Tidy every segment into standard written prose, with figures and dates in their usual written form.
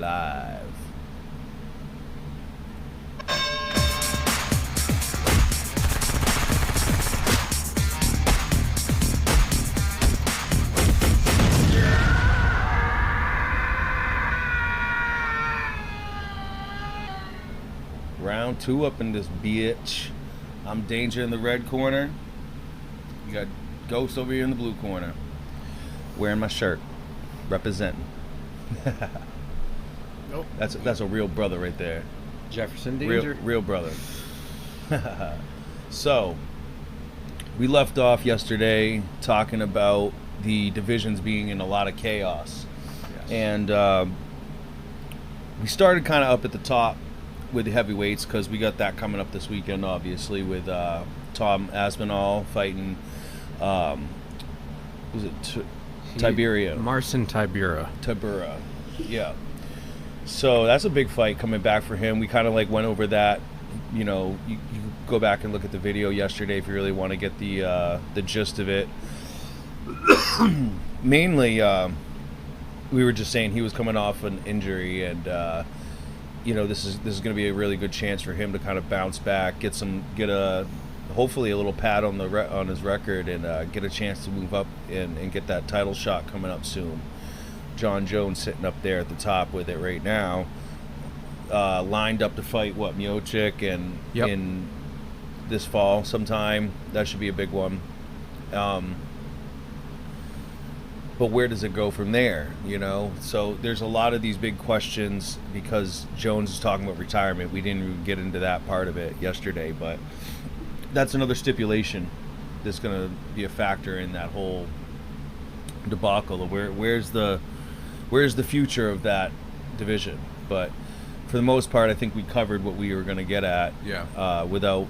live. Round 2 up in this bitch. I'm Danger in the red corner. You got Ghost over here in the blue corner. Wearing my shirt. Representing. Nope. That's a real brother right there. Jefferson Danger. Real brother. So, we left off yesterday talking about the divisions being in a lot of chaos. Yes. And we started kind of up at the top with the heavyweights because we got that coming up this weekend, obviously, with Tom Aspinall fighting, was it Tiberia? Marcin Tybura. Tybura, yeah. So that's a big fight coming back for him. We kind of like went over that. You know, you go back and look at the video yesterday if you really want to get the gist of it. Mainly, we were just saying he was coming off an injury, and you know, this is going to be a really good chance for him to kind of bounce back, get a hopefully a little pat on his record, and get a chance to move up and get that title shot coming up soon. John Jones sitting up there at the top with it right now, lined up to fight Miocic and Yep. in this fall sometime. That should be a big one. But where does it go from there, you know? So there's a lot of these big questions because Jones is talking about retirement. We didn't even get into that part of it yesterday, but that's another stipulation that's going to be a factor in that whole debacle of where's the future of that division. But for the most part, I think we covered what we were going to get at, without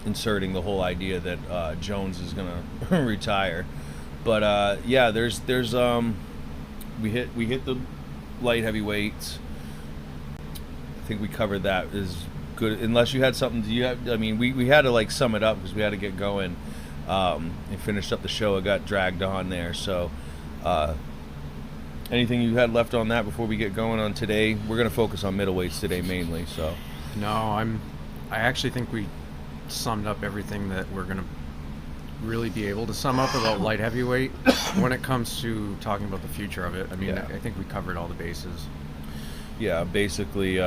inserting the whole idea that Jones is going to retire. But yeah, there's we hit the light heavyweights. I think we covered that is good. Unless you had something, we had to like sum it up because we had to get going and finish up the show. It got dragged on there. So anything you had left on that before we get going on today? We're gonna focus on middleweights today mainly. So No, I actually think we summed up everything that we're gonna really be able to sum up about light heavyweight when it comes to talking about the future of it. I mean, Yeah. I think we covered all the bases. yeah, basically,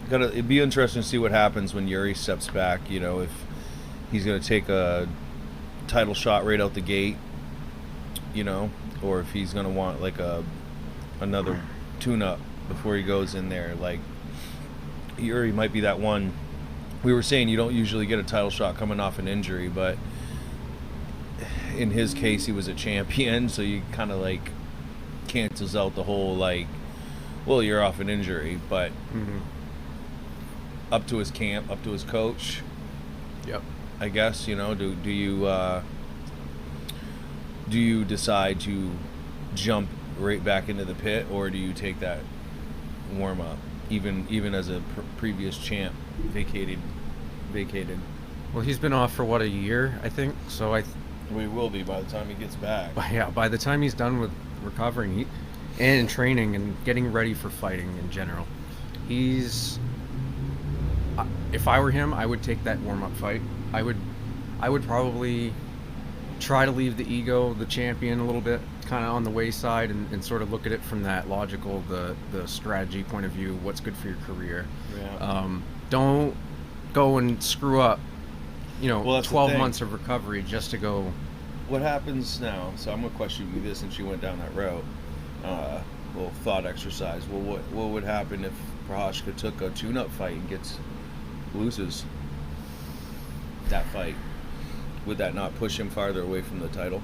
it'd be interesting to see what happens when Yuri steps back. You know, if he's gonna take a title shot right out the gate, you know, or if he's gonna want like another tune-up before he goes in there. Like Yuri might be that one. We were saying you don't usually get a title shot coming off an injury, but in his case, he was a champion, so you kind of like cancels out the whole like, well, you're off an injury, but up to his camp, up to his coach. Yep. I guess, you know, do you decide to jump right back into the pit, or do you take that warm up, even as a previous champ vacated? Well, he's been off for what, a year, I think. So We will be by the time he gets back. by the time he's done with recovering and training and getting ready for fighting in general, if I were him, I would take that warm-up fight. I would probably try to leave the ego, the champion, a little bit kind of on the wayside and sort of look at it from that logical, the strategy point of view, what's good for your career. Yeah. Don't go and screw up, Well, 12 months of recovery just to go. What happens now? So I'm gonna question you this since you went down that route. Little thought exercise. Well, what would happen if Prochazka took a tune-up fight and loses that fight? Would that not push him farther away from the title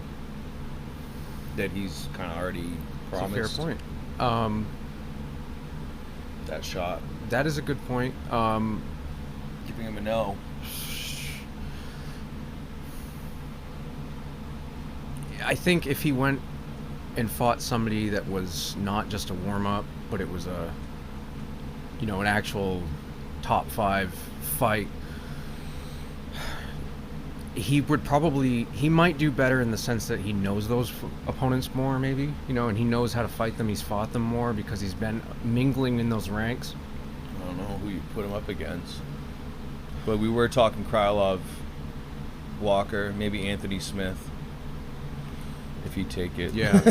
that he's kind of already promised? That's a fair point. That shot. That is a good point. Giving him a no. I think if he went and fought somebody that was not just a warm-up, but it was an actual top 5 fight, he might do better in the sense that he knows those opponents more, maybe, and he knows how to fight them. He's fought them more because he's been mingling in those ranks. I don't know who you put him up against, but we were talking Krylov, Walker, maybe Anthony Smith, if you take it. Yeah.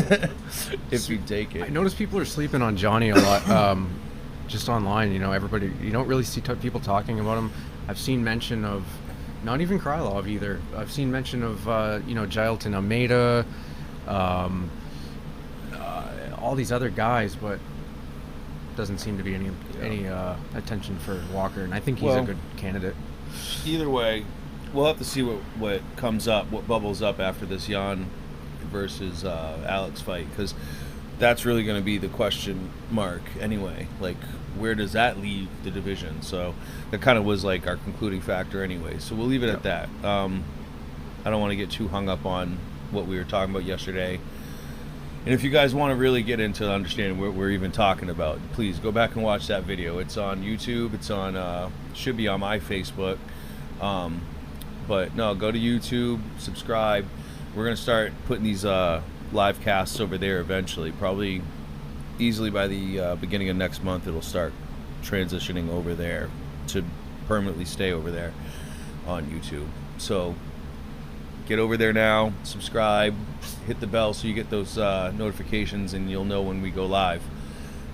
If you take it. I notice people are sleeping on Johnny a lot, just online. Everybody. You don't really see people talking about him. I've seen mention of, not even Krylov either. I've seen mention of Jailton Almeida, all these other guys, but doesn't seem to be any attention for Walker, and I think he's a good candidate. Either way, we'll have to see what comes up, what bubbles up after this Jan versus Alex fight, because that's really going to be the question mark anyway. Like, where does that leave the division? So that kind of was like our concluding factor anyway. So we'll leave it at that. I don't want to get too hung up on what we were talking about yesterday. And if you guys want to really get into understanding what we're even talking about, please go back and watch that video. It's on YouTube. It's on, should be on my Facebook. But no, go to YouTube, subscribe. We're going to start putting these live casts over there eventually. Probably easily by the beginning of next month, it'll start transitioning over there to permanently stay over there on YouTube. So get over there now, subscribe, hit the bell so you get those notifications and you'll know when we go live.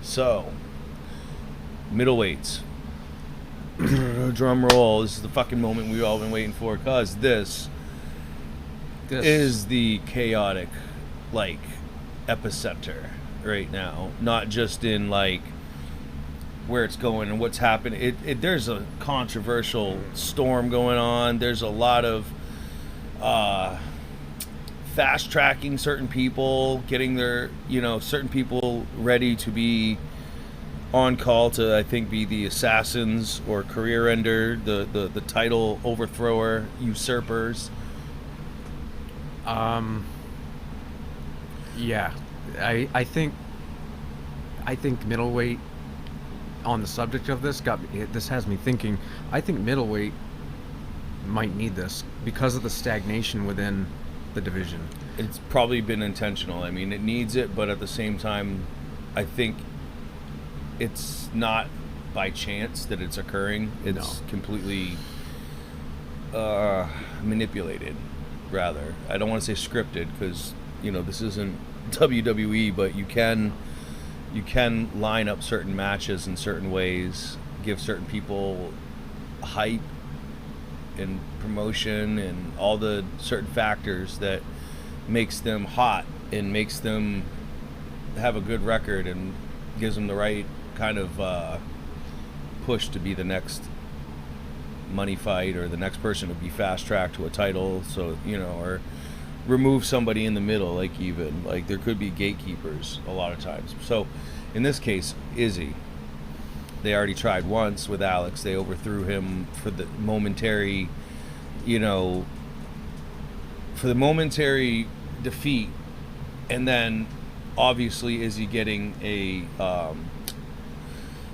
So, middleweights. Drum roll. This is the fucking moment we've all been waiting for, because this is the chaotic, like, epicenter right now. Not just in, like, where it's going and what's happening. There's a controversial storm going on. There's a lot of fast tracking certain people, getting their, certain people ready to be on call to, I think, be the assassins or career ender, the title overthrower, usurpers. Yeah, I think middleweight, on the subject of this, this has me thinking. I think middleweight might need this because of the stagnation within the division. It's probably been intentional. I mean, it needs it, but at the same time, I think it's not by chance that it's occurring. It's completely manipulated, rather. I don't want to say scripted, because this isn't WWE, but you can line up certain matches in certain ways, give certain people hype and promotion and all the certain factors that makes them hot and makes them have a good record and gives them the right kind of push to be the next money fight or the next person to be fast tracked to a title. So, or remove somebody in the middle, like there could be gatekeepers a lot of times. So in this case, Izzy, they already tried once with Alex. They overthrew him for the momentary, defeat, and then obviously Izzy getting a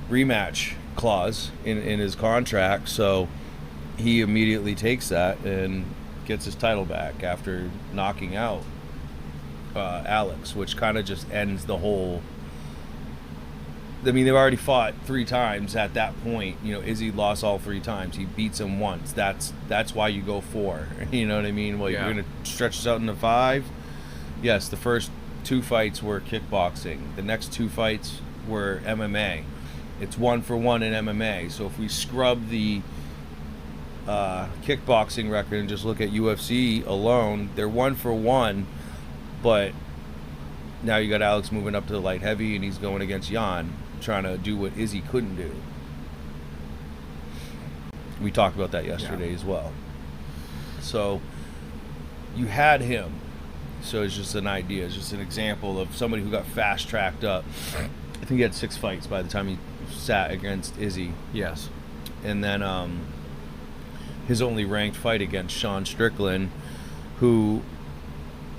rematch clause in his contract, so he immediately takes that and gets his title back after knocking out Alex, which kind of just ends the whole. I mean, they've already fought 3 times at that point. Izzy lost all 3 times. He beats him once. That's why you go 4. You know what I mean? Well, you're going to stretch this out into 5. Yes, the first 2 fights were kickboxing. The next 2 fights were MMA. It's 1 for 1 in MMA. So if we scrub the kickboxing record and just look at UFC alone, they're 1 for 1. But now you got Alex moving up to the light heavy, and he's going against Jan, trying to do what Izzy couldn't do. We talked about that yesterday as well. So you had him. So it's just an idea. It's just an example of somebody who got fast-tracked up. I think he had 6 fights by the time he sat against Izzy. Yes. And then his only ranked fight against Sean Strickland, who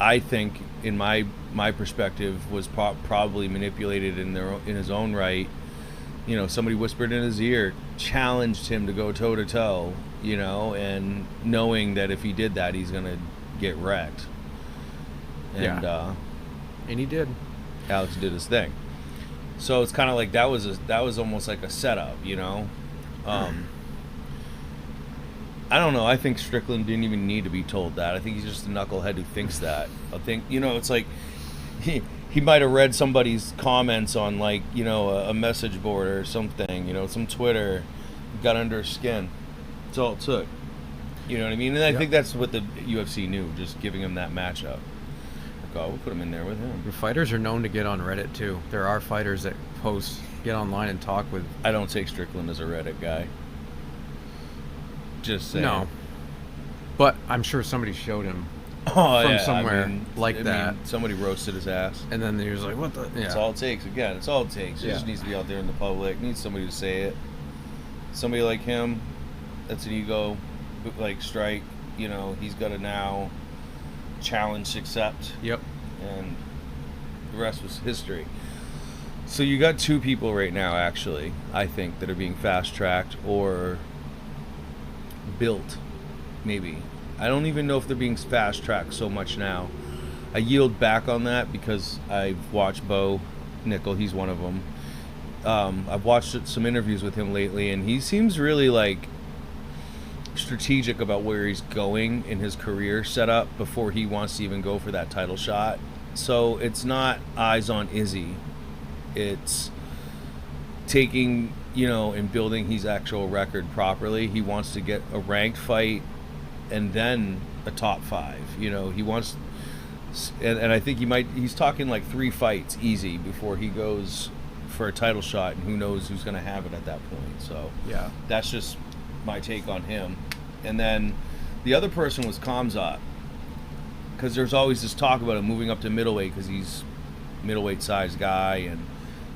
I think, in my perspective, was probably manipulated in his own right. somebody whispered in his ear, challenged him to go toe to toe, and knowing that if he did that, he's gonna get wrecked. And and he did. Alex did his thing. So it's kind of like that was almost like a setup, I don't know. I think Strickland didn't even need to be told that. I think he's just a knucklehead who thinks that. I think, it's like he might have read somebody's comments on, like, a message board or something, some Twitter, got under his skin. That's all it took. You know what I mean? And I think that's what the UFC knew, just giving him that matchup. Like, oh, we'll put him in there with him. The fighters are known to get on Reddit, too. There are fighters that get online and talk with... I don't take Strickland as a Reddit guy. Just saying. No. But I'm sure somebody showed him somewhere that. Somebody roasted his ass. And then he was like, what the... Yeah. That's all it takes. Again, it's all it takes. He just needs to be out there in the public. Needs somebody to say it. Somebody like him, that's an ego, like Strike, he's got to now challenge, accept. Yep. And the rest was history. So you got two people right now, actually, I think, that are being fast-tracked or built, maybe. I don't even know if they're being fast-tracked so much now. I yield back on that because I've watched Bo Nickel. He's one of them. I've watched some interviews with him lately, and he seems really, like, strategic about where he's going in his career setup before he wants to even go for that title shot. So it's not eyes on Izzy. It's taking, and building his actual record properly. He wants to get a ranked fight and then a top 5. He wants, and I think he's talking like 3 fights easy before he goes for a title shot, and who knows who's going to have it at that point. So yeah, that's just my take on him. And then the other person was Khamzat, because there's always this talk about him moving up to middleweight because he's middleweight size guy and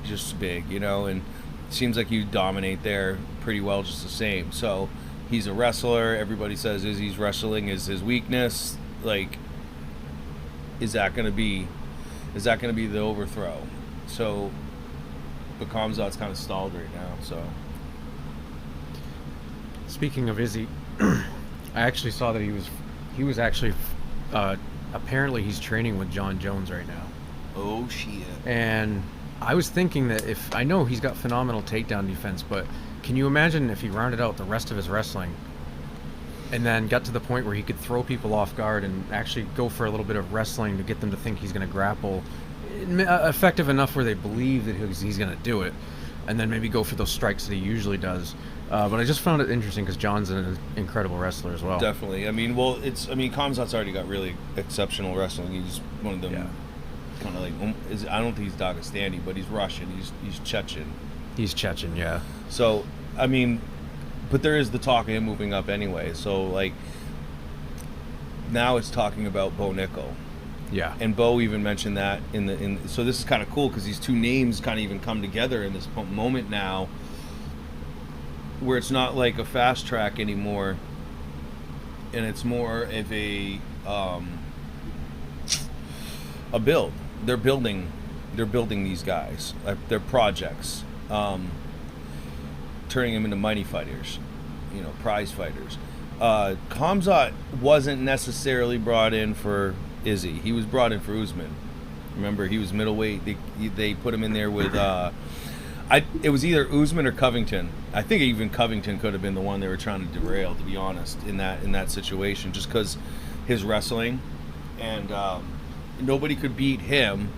he's just big, and it seems like you dominate there pretty well just the same. So he's a wrestler. Everybody says Izzy's wrestling is his weakness. Like, is that going to be the overthrow? So, but Khamzat's kind of stalled right now. So, speaking of Izzy, I actually saw that he was actually apparently he's training with John Jones right now. Oh shit! And I was thinking that I know he's got phenomenal takedown defense, but can you imagine if he rounded out the rest of his wrestling and then got to the point where he could throw people off guard and actually go for a little bit of wrestling to get them to think he's going to grapple effective enough where they believe that he's going to do it, and then maybe go for those strikes that he usually does. But I just found it interesting because John's an incredible wrestler as well. Definitely. Khamzat's already got really exceptional wrestling. He's one of them. Yeah. Kind of like, I don't think he's Dagestani, but he's Russian. He's Chechen. He's Chechen, yeah. So, but there is the talk of him moving up anyway. So, like, now it's talking about Bo Nickel. Yeah. And Bo even mentioned that so this is kind of cool because these two names kind of even come together in this moment now, where it's not like a fast track anymore, and it's more of a build. They're building these guys. They're projects, turning them into mighty fighters, prize fighters. Khamzat wasn't necessarily brought in for Izzy. He was brought in for Usman. Remember, he was middleweight. They put him in there with it was either Usman or Covington. I think even Covington could have been the one they were trying to derail, to be honest, in that situation, just because his wrestling, and nobody could beat him,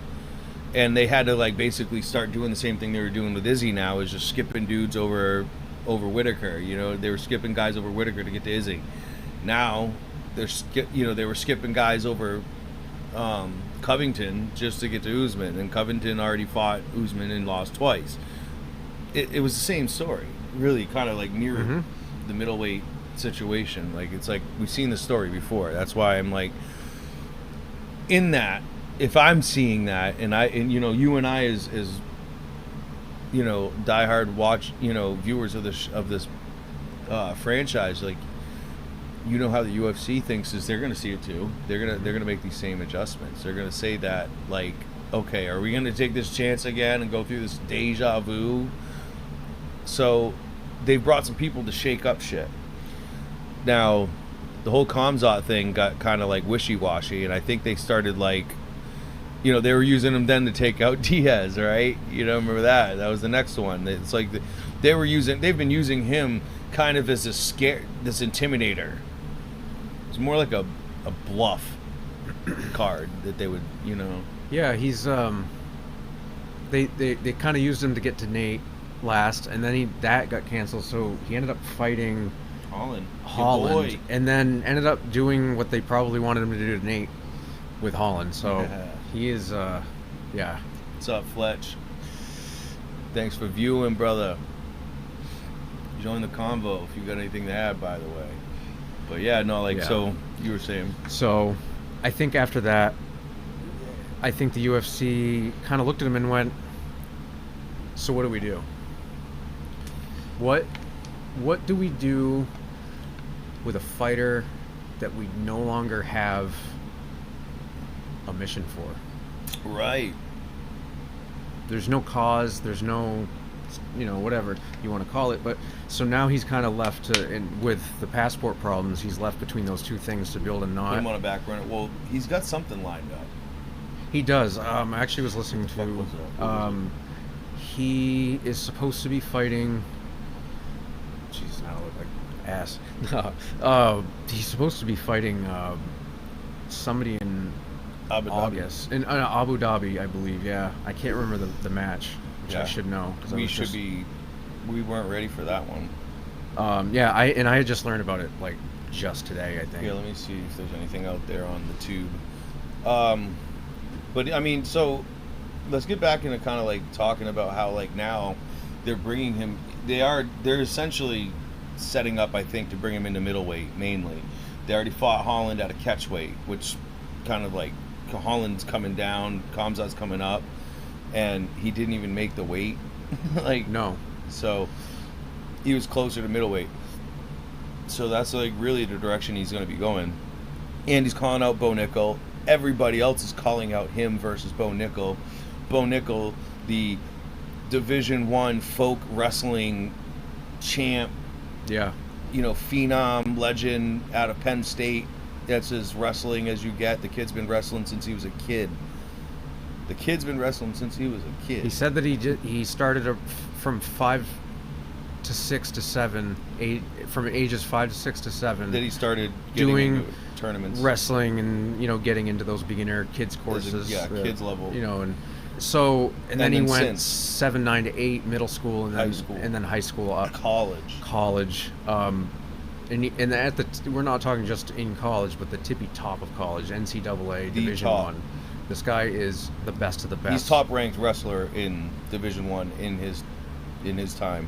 and they had to like basically start doing the same thing they were doing with Izzy now, is just skipping dudes over Whitaker. They were skipping guys over Whitaker to get to Izzy. Now they were skipping guys over Covington just to get to Usman, and Covington already fought Usman and lost twice. It was the same story, really, kind of like near the middleweight situation. Like, it's like we've seen the story before. That's why I'm like, in that, if I'm seeing that, and you and I as diehard viewers of this franchise, like, how the UFC thinks is they're going to see it too. They're going to make these same adjustments. They're going to say that, like, okay, are we going to take this chance again and go through this deja vu So they've brought some people to shake up shit. Now, the whole Kamzat thing got kind of like wishy-washy, and I think they started like, you know, they were using him then to take out Diaz, right? You know, remember that? That was the next one. It's like they've been using him kind of as this intimidator. It's more like a bluff card that they would, you know. Yeah, he's they kind of used him to get to Nate last, and then that got canceled, so he ended up fighting Holland, and then ended up doing what they probably wanted him to do to Nate with Holland. So he is, yeah. What's up, Fletch? Thanks for viewing, brother. Join the convo if you got anything to add, by the way. But yeah, no, like, so you were saying. So I think after that, I think the UFC kind of looked at him and went, so what do we do? What do we do with a fighter that we no longer have a mission for? Right. There's no cause, there's no, you know, whatever you want to call it, but so now he's kind of left with the passport problems, he's left between those two things to build a knot. Put him on a back runner. Well, he's got something lined up. He does. I actually was listening to. He is supposed to be fighting. Jeez, now I look like ass. He's supposed to be fighting somebody in August in Abu Dhabi, I believe. Yeah, I can't remember the match, which I should know. We weren't ready for that one. Yeah, I had just learned about it like just today, I think. Yeah, let me see if there's anything out there on the tube. But I mean, so let's get back into kind of like talking about how like now they're bringing him. They're essentially setting up, I think, to bring him into middleweight mainly. They already fought Holland at a catchweight, which kind of like Holland's coming down, Kamzat's coming up, and he didn't even make the weight. Like no. So he was closer to middleweight. So that's like really the direction he's going to be going. And he's calling out Bo Nickel. Everybody else is calling out him versus Bo Nickel. Bo Nickel, the Division I folk wrestling champ. Yeah. You know, phenom, legend out of Penn State. That's as wrestling as you get. The kid's been wrestling since he was a kid. The kid's been wrestling since he was a kid. He said that he started from 5 to 6 to 7, from ages 5 to 6 to 7. That he started doing tournaments, wrestling, and you know, getting into those beginner kids courses. Kids level. You know, and so and then he went since 7, 9 to 8 middle school, and then high school up college. And we're not talking just in college, but the tippy top of college, NCAA Division I. This guy is the best of the best. He's top ranked wrestler in Division I in his time.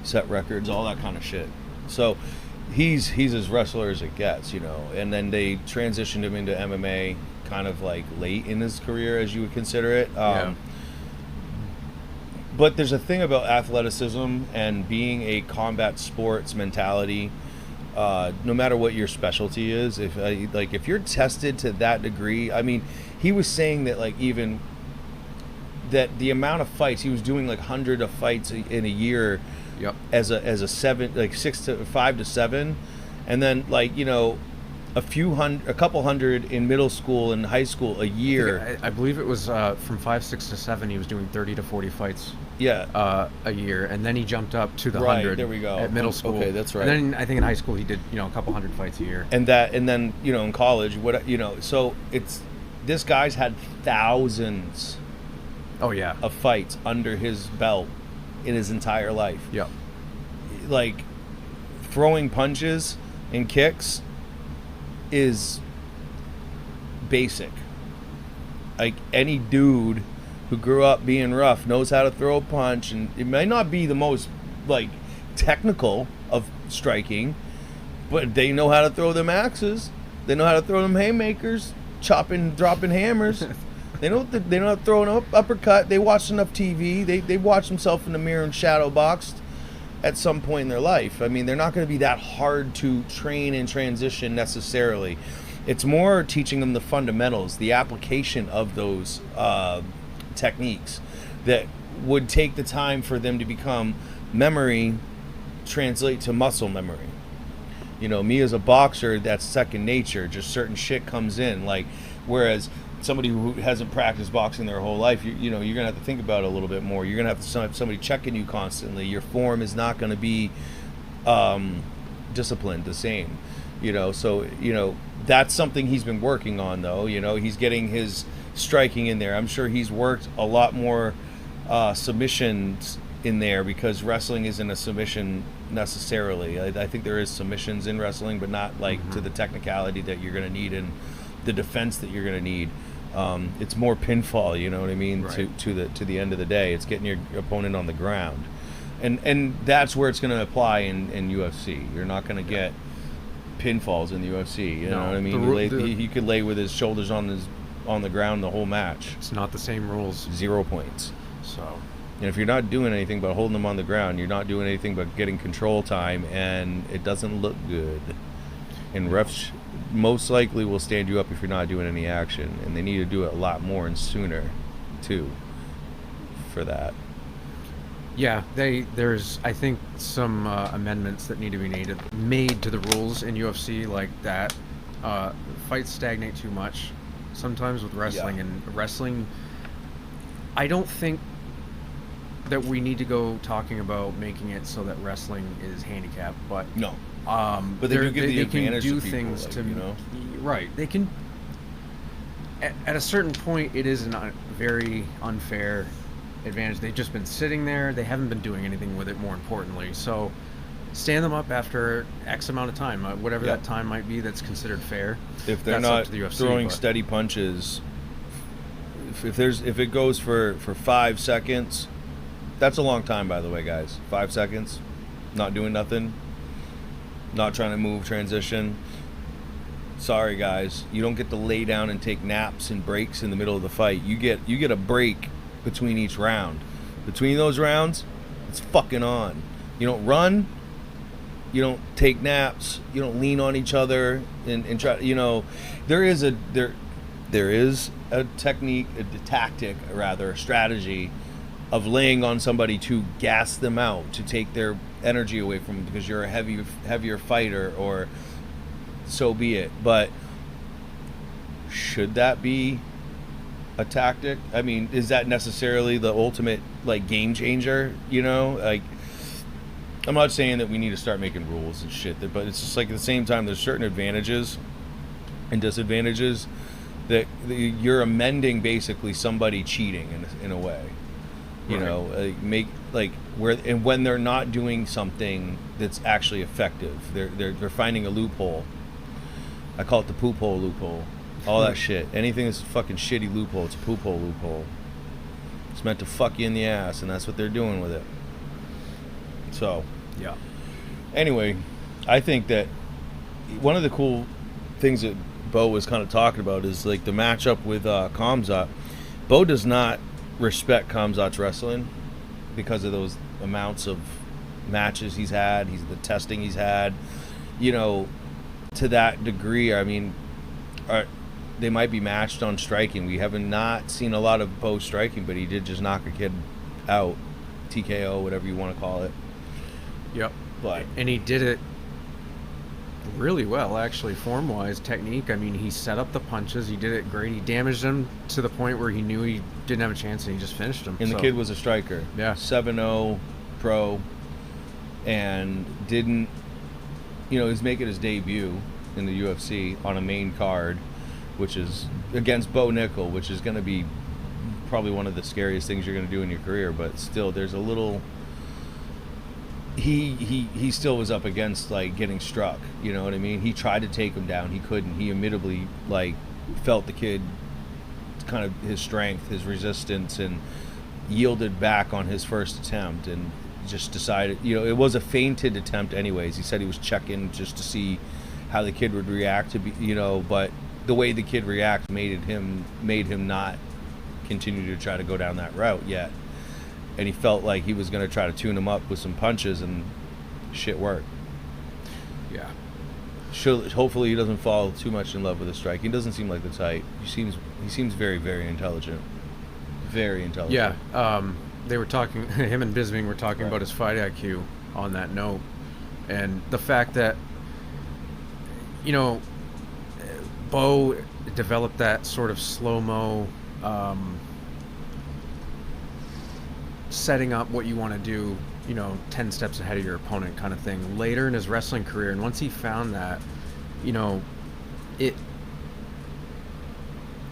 Set records, all that kind of shit. So he's as wrestler as it gets, you know. And then they transitioned him into MMA kind of like late in his career, as you would consider it. But there's a thing about athleticism and being a combat sports mentality. No matter what your specialty is, if you're tested to that degree, I mean, he was saying that like even that the amount of fights he was doing, like 100 of fights in a year. Yep. As a 7, like 5 to 7, and then like, you know, a couple hundred in middle school and high school a year. I believe it was from 5, 6 to 7. He was doing 30 to 40 fights. Yeah. A year, and then he jumped up to the 100. There we go. At middle school. Okay, that's right. And then I think in high school he did, you know, a couple hundred fights a year. And then you know, in college, so this guy's had thousands. Oh yeah. Of fights under his belt in his entire life. Yeah. Like throwing punches and kicks is basic. Like any dude who grew up being rough knows how to throw a punch, and it may not be the most like technical of striking, but they know how to throw them axes. They know how to throw them haymakers, dropping hammers. They know how to throw an uppercut. They watched enough TV. They watched themselves in the mirror and shadow boxed at some point in their life. I mean, they're not going to be that hard to train and transition necessarily. It's more teaching them the fundamentals, the application of those techniques that would take the time for them to become memory translate to muscle memory. You know, me as a boxer, that's second nature. Just certain shit comes in. Like, whereas somebody who hasn't practiced boxing their whole life, you know, you're gonna have to think about it a little bit more. You're gonna have to have somebody checking you constantly. Your form is not gonna be disciplined the same. You know, so you know that's something he's been working on, though. You know, he's getting his striking in there. I'm sure he's worked a lot more submissions in there, because wrestling isn't a submission necessarily. I think there is submissions in wrestling, but not like to the technicality that you're going to need and the defense that you're going to need. It's more pinfall, you know what I mean? Right. To the end of the day, it's getting your opponent on the ground, and that's where it's going to apply in UFC. You're not going to get pinfalls in the UFC. You know what I mean? He could lay with his shoulders on the ground the whole match. It's not the same rules. 0 points. So. And if you're not doing anything but holding them on the ground, you're not doing anything but getting control time, and it doesn't look good. And refs most likely will stand you up if you're not doing any action, and they need to do it a lot more and sooner, too, for that. Yeah, there's I think some amendments that need to be made to the rules in UFC, like that. Fights stagnate too much sometimes with wrestling, and wrestling. I don't think that we need to go talking about making it so that wrestling is handicapped, but no. But they do give the advantage can do to people, things like, to, you know? Right. They can. At a certain point, it is a very unfair advantage. They've just been sitting there. They haven't been doing anything with it. More importantly, so stand them up after X amount of time, whatever that time might be. That's considered fair. If they're not throwing steady punches, if it goes for 5 seconds. That's a long time, by the way, guys. 5 seconds, not doing nothing, not trying to move, transition. Sorry, guys, you don't get to lay down and take naps and breaks in the middle of the fight. You get a break between each round. Between those rounds, it's fucking on. You don't run. You don't take naps. You don't lean on each other and try. You know, there is a technique, a tactic, rather, a strategy of laying on somebody to gas them out, to take their energy away from them because you're a heavier fighter, or so be it. But should that be a tactic? I mean, is that necessarily the ultimate like game changer? You know, like, I'm not saying that we need to start making rules and shit, but it's just like at the same time, there's certain advantages and disadvantages that you're amending basically somebody cheating in a way. You know, when they're not doing something that's actually effective, they're finding a loophole. I call it the poop hole loophole. All that shit. Anything that's a fucking shitty loophole, it's a poop hole loophole. It's meant to fuck you in the ass, and that's what they're doing with it. So, yeah. Anyway, I think that one of the cool things that Bo was kind of talking about is like the matchup with Khamzat. Bo does not respect Khamzat's wrestling because of those amounts of matches he's had, the testing he's had, you know, to that degree. I mean, they might be matched on striking. We haven't not seen a lot of Bo striking, but he did just knock a kid out, TKO, whatever you want to call it. Yep. But and he did it really well, actually, form-wise, technique. I mean, he set up the punches. He did it great. He damaged him to the point where he knew he didn't have a chance, and he just finished him. And the kid was a striker. Yeah. 7-0 pro, and didn't, you know, he's making his debut in the UFC on a main card, which is against Bo Nickel, which is going to be probably one of the scariest things you're going to do in your career. But still, there's a little... He still was up against like getting struck, you know what I mean? He tried to take him down, he couldn't. He admittedly like felt the kid kind of his strength, his resistance, and yielded back on his first attempt and just decided, you know, it was a feinted attempt anyways. He said he was checking just to see how the kid would react to be, you know, but the way the kid reacted made him not continue to try to go down that route yet. And he felt like he was going to try to tune him up with some punches, and shit worked. Yeah. Hopefully he doesn't fall too much in love with the strike. He doesn't seem like the type. He seems very, very intelligent. Very intelligent. Yeah. they were talking. Him and Bisping were talking Right. about his fight IQ on that note, and the fact that Bo developed that sort of slow-mo setting up what you want to do, 10 steps ahead of your opponent kind of thing later in his wrestling career. And once he found that,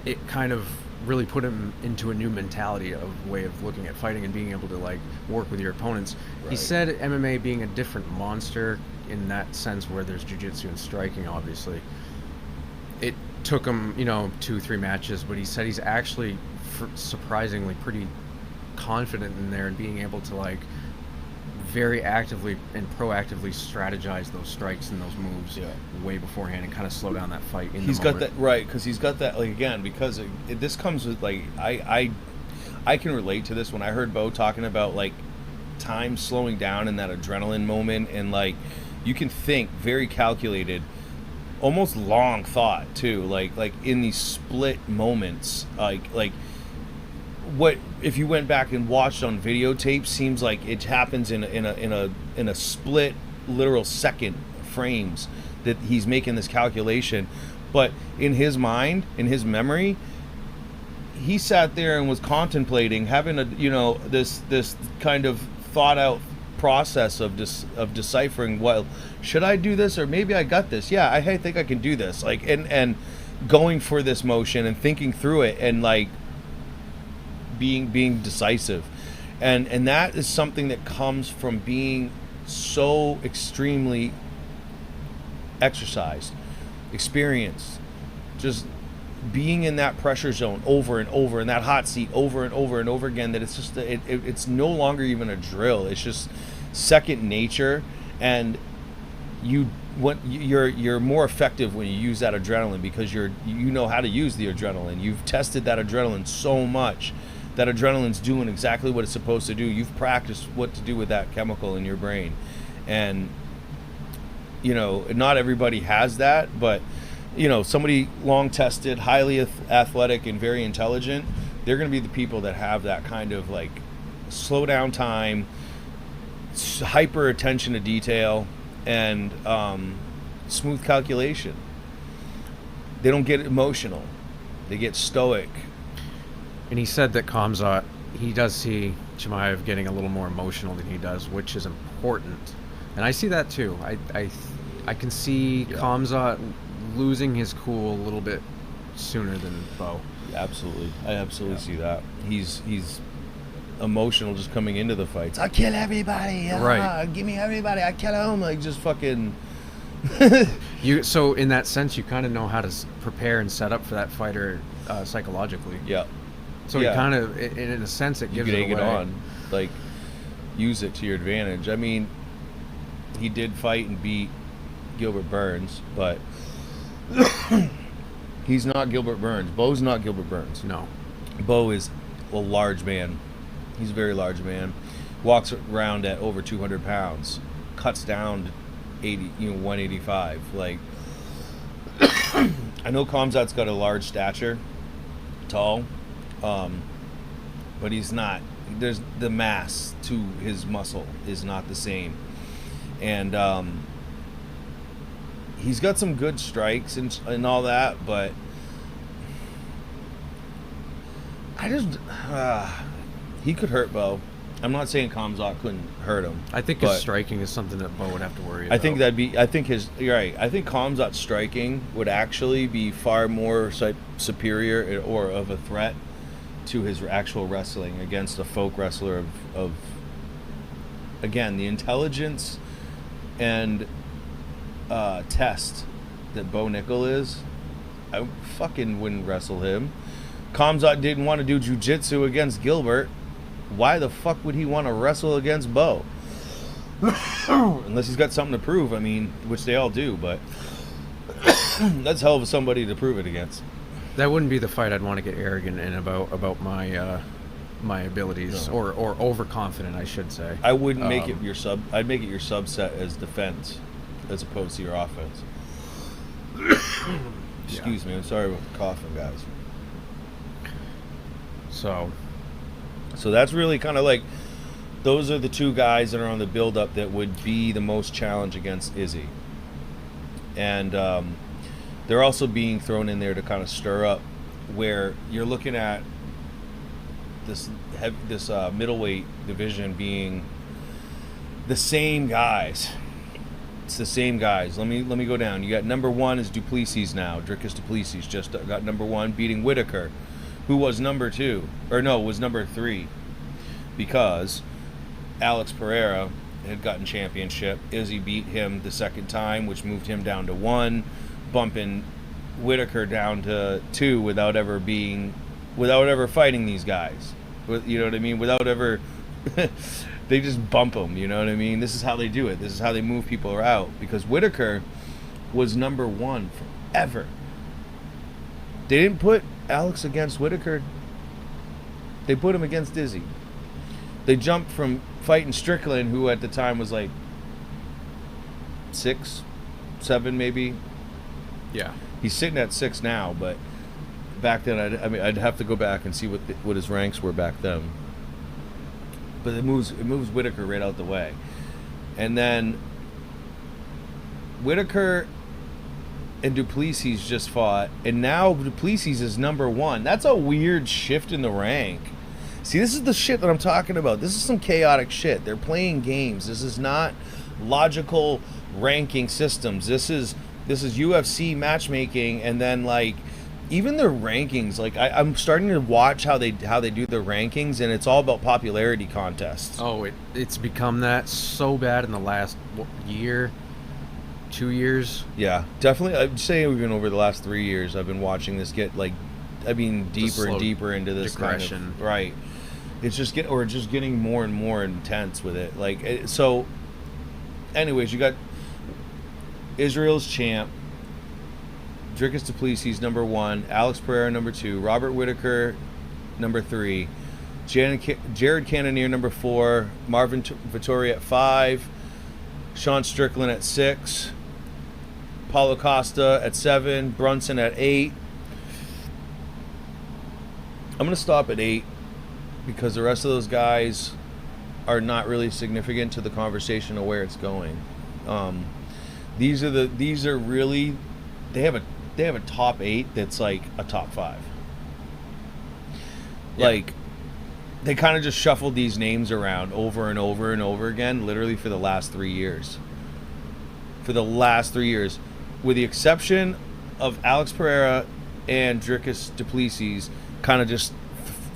it kind of really put him into a new mentality of way of looking at fighting and being able to like work with your opponents. Right. He said MMA being a different monster in that sense, where there's jiu-jitsu and striking, obviously. It took him, 2-3 matches, but he said he's actually surprisingly pretty confident in there and being able to like very actively and proactively strategize those strikes and those moves way beforehand and kind of slow down that fight in the moment. Got that right, because he's got that, like, again, because this comes with like I can relate to this when I heard Bo talking about like time slowing down in that adrenaline moment, and like you can think very calculated, almost long thought too, like in these split moments, like what if you went back and watched on videotape, seems like it happens in a split literal second frames that he's making this calculation. But in his mind, in his memory, he sat there and was contemplating having this kind of thought out process of deciphering, well, should I do this, or maybe I got this, I think I can do this, like, and going for this motion and thinking through it and like being decisive, and that is something that comes from being so extremely exercised, experienced, just being in that pressure zone over and over, in that hot seat over and over and over again, that it's just it's no longer even a drill. It's just second nature, and you're more effective when you use that adrenaline, because you know how to use the adrenaline. You've tested that adrenaline so much. That adrenaline's doing exactly what it's supposed to do. You've practiced what to do with that chemical in your brain. And, not everybody has that, but, somebody long-tested, highly athletic, and very intelligent, they're going to be the people that have that kind of, like, slow down time, hyper attention to detail, and smooth calculation. They don't get emotional. They get stoic. And he said that Khamzat, he does see Chimaev getting a little more emotional than he does, which is important. And I see that too. I can see Khamzat losing his cool a little bit sooner than Bo. Absolutely. I absolutely see that. He's emotional just coming into the fights. I kill everybody. Right. Give me everybody. I kill them. Like, just fucking... So in that sense, you kind of know how to prepare and set up for that fighter psychologically. Yeah. So you kind of, in a sense, it gives it away. You can egg it on, like, use it to your advantage. I mean, he did fight and beat Gilbert Burns, but he's not Gilbert Burns. Bo's not Gilbert Burns. No. Bo is a large man. He's a very large man. Walks around at over 200 pounds. Cuts down to 185. Like, I know Khamzat's got a large stature, tall. But he's not. There's the mass to his muscle is not the same, and he's got some good strikes and all that. But I just he could hurt Bo. I'm not saying Khamzat couldn't hurt him. I think his striking is something that Bo would have to worry about. You're right. I think Khamzat's striking would actually be far more superior or of a threat to his actual wrestling against a folk wrestler of again, the intelligence and test that Bo Nickel is. I fucking wouldn't wrestle him. Khamzat didn't want to do jiu-jitsu against Gilbert. Why the fuck would he want to wrestle against Bo? Unless he's got something to prove, I mean, which they all do, but that's hell of somebody to prove it against. That wouldn't be the fight I'd want to get arrogant in about my my abilities, No. or overconfident, I should say. I wouldn't make it your sub. I'd make it your subset as defense, as opposed to your offense. Excuse me. I'm sorry about the coughing, guys. So, So that's really kind of like, those are the two guys that are on the build-up that would be the most challenge against Izzy. And they're also being thrown in there to kind of stir up, where you're looking at this middleweight division being the same guys. It's the same guys. Let me go down. You got number 1 is Duplessis now. Dricus Duplessis just got number 1, beating Whitaker, who was number 2, or no, was number 3, because Alex Pereira had gotten championship. Izzy beat him the second time, which moved him down to 1, bumping Whitaker down to 2 without ever fighting these guys. You know what I mean? Without ever, they just bump them. You know what I mean? This is how they do it. This is how they move people out. Because Whitaker was number 1 forever. They didn't put Alex against Whitaker. They put him against Izzy. They jumped from fighting Strickland, who at the time was like 6, 7 maybe. Yeah. He's sitting at 6 now, but back then, I'd have to go back and see what his ranks were back then. But it moves Whitaker right out the way, and then Whitaker and Duplessis just fought, and now Duplessis is number 1. That's a weird shift in the rank. See, this is the shit that I'm talking about. This is some chaotic shit. They're playing games. This is not logical ranking systems. This is UFC matchmaking, and then like even their rankings. Like I'm starting to watch how they do their rankings, and it's all about popularity contests. Oh, it's become that so bad in the last year, 2 years. Yeah, definitely. I'd say even over the last 3 years, I've been watching this get like, deeper and deeper into this digression. kind of, right. It's just getting more and more intense with it. Like, so anyways, you got Israel's champ, Dricus Duplessis number 1, Alex Pereira number 2, Robert Whitaker number 3, Jared Cannonier number 4, Marvin Vettori at 5, Sean Strickland at 6, Paulo Costa at 7, Brunson at 8. I'm going to stop at 8 because the rest of those guys are not really significant to the conversation of where it's going. These are really, they have a top 8 that's like a top 5. Yeah. Like, they kind of just shuffled these names around over and over and over again, literally for the last 3 years. For the last 3 years, with the exception of Alex Pereira and Dricus Duplessis, kind of just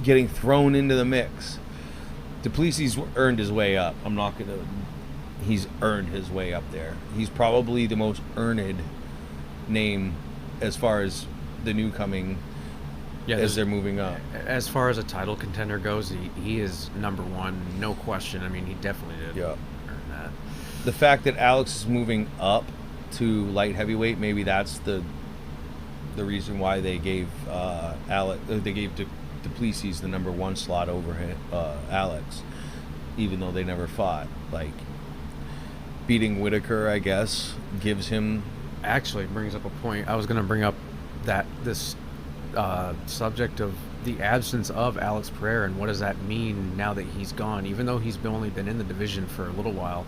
getting thrown into the mix. Duplessis earned his way up. He's earned his way up there. He's probably the most earned name as far as the new coming, as they're moving up. As far as a title contender goes, he is number 1, no question. I mean, he definitely did earn that. The fact that Alex is moving up to light heavyweight, maybe that's the reason why they gave Duplessis the number 1 slot over Alex, even though they never fought. Like, beating Whitaker, I guess, gives him. Actually brings up a point. I was going to bring up this subject of the absence of Alex Pereira, and what does that mean now that he's gone, even though he's only been in the division for a little while.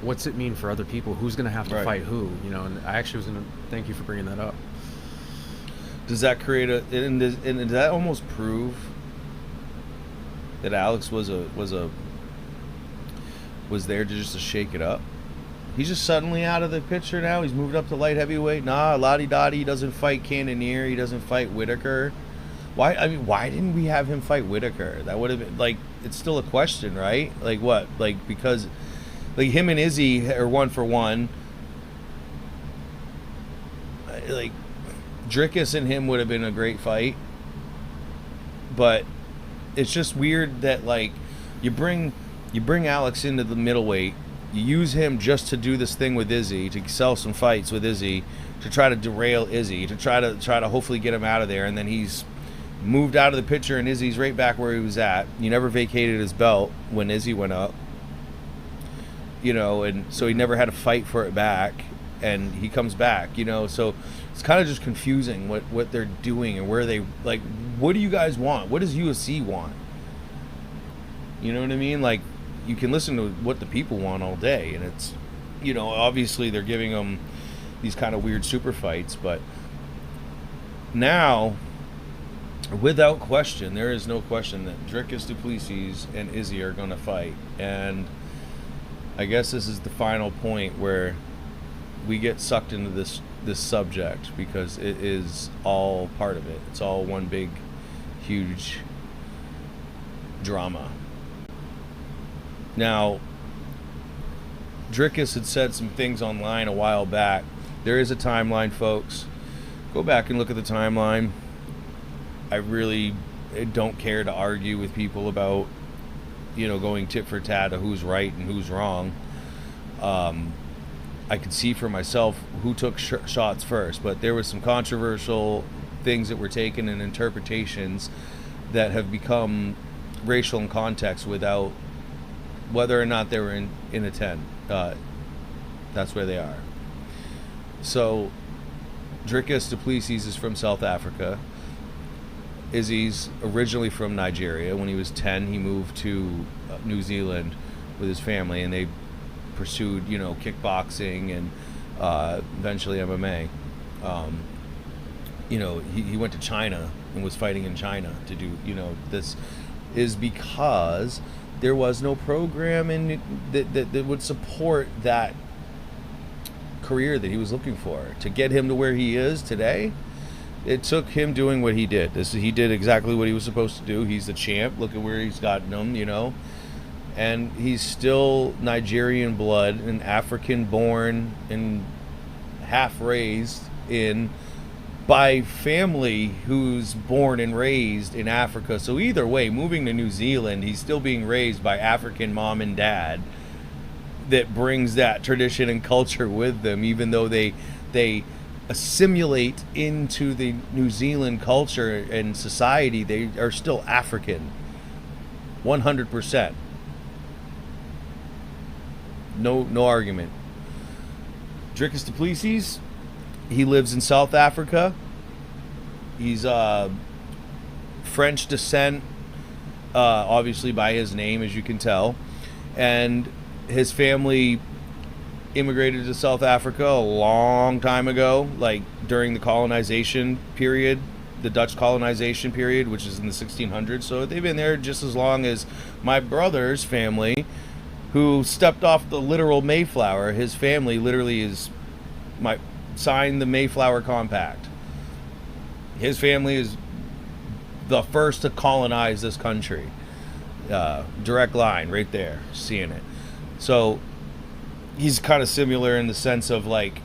What's it mean for other people? Who's going to have to fight who? You know, and I actually was going to thank you for bringing that up. Does that create does that almost prove that Alex was there just to shake it up? He's just suddenly out of the picture now. He's moved up to light heavyweight. Nah, Lottie-Dottie. He doesn't fight Cannonier. He doesn't fight Whitaker. Why didn't we have him fight Whitaker? That would have been, like, it's still a question, right? Like, what? Like, because, like, him and Izzy are 1 for 1. Like, Dricus and him would have been a great fight. But it's just weird that, like, you bring Alex into the middleweight. You use him just to do this thing with Izzy, to sell some fights with Izzy, to try to derail Izzy, to try to hopefully get him out of there, and then he's moved out of the picture, and Izzy's right back where he was at. You never vacated his belt when Izzy went up, you know, and so he never had to fight for it back, and he comes back, you know. So it's kind of just confusing what they're doing and where they, like, what do you guys want? What does UFC want? You know what I mean? Like, you can listen to what the people want all day, and it's, obviously they're giving them these kind of weird super fights, but now, without question, there is no question that Dricus du Plessis and Izzy are going to fight, and I guess this is the final point where we get sucked into this subject, because it is all part of it. It's all one big, huge drama. Now, Dricus had said some things online a while back. There is a timeline, folks. Go back and look at the timeline. I really don't care to argue with people about, going tit for tat of who's right and who's wrong. I could see for myself who took shots first, but there was some controversial things that were taken and interpretations that have become racial in context without, whether or not they were in intent. That's where they are. So, Dricus du Plessis is from South Africa. Izzy's originally from Nigeria. When he was 10, he moved to New Zealand with his family, and they pursued, kickboxing and eventually MMA. He went to China and was fighting in China to do, this is because there was no program that would support that career that he was looking for to get him to where he is today. It took him doing what he did. He did exactly what he was supposed to do. He's the champ. Look at where he's gotten him, and he's still Nigerian blood and African born and half raised by family who's born and raised in Africa. So either way, moving to New Zealand, he's still being raised by African mom and dad that brings that tradition and culture with them, even though they assimilate into the New Zealand culture and society. They are still African, 100%. No argument. Dricus du Plessis, he lives in South Africa. He's French descent, obviously by his name, as you can tell. And his family immigrated to South Africa a long time ago, like during the colonization period, the Dutch colonization period, which is in the 1600s. So they've been there just as long as my brother's family, who stepped off the literal Mayflower. His family literally signed the Mayflower Compact. His family is the first to colonize this country. Direct line right there, seeing it. So he's kind of similar in the sense of like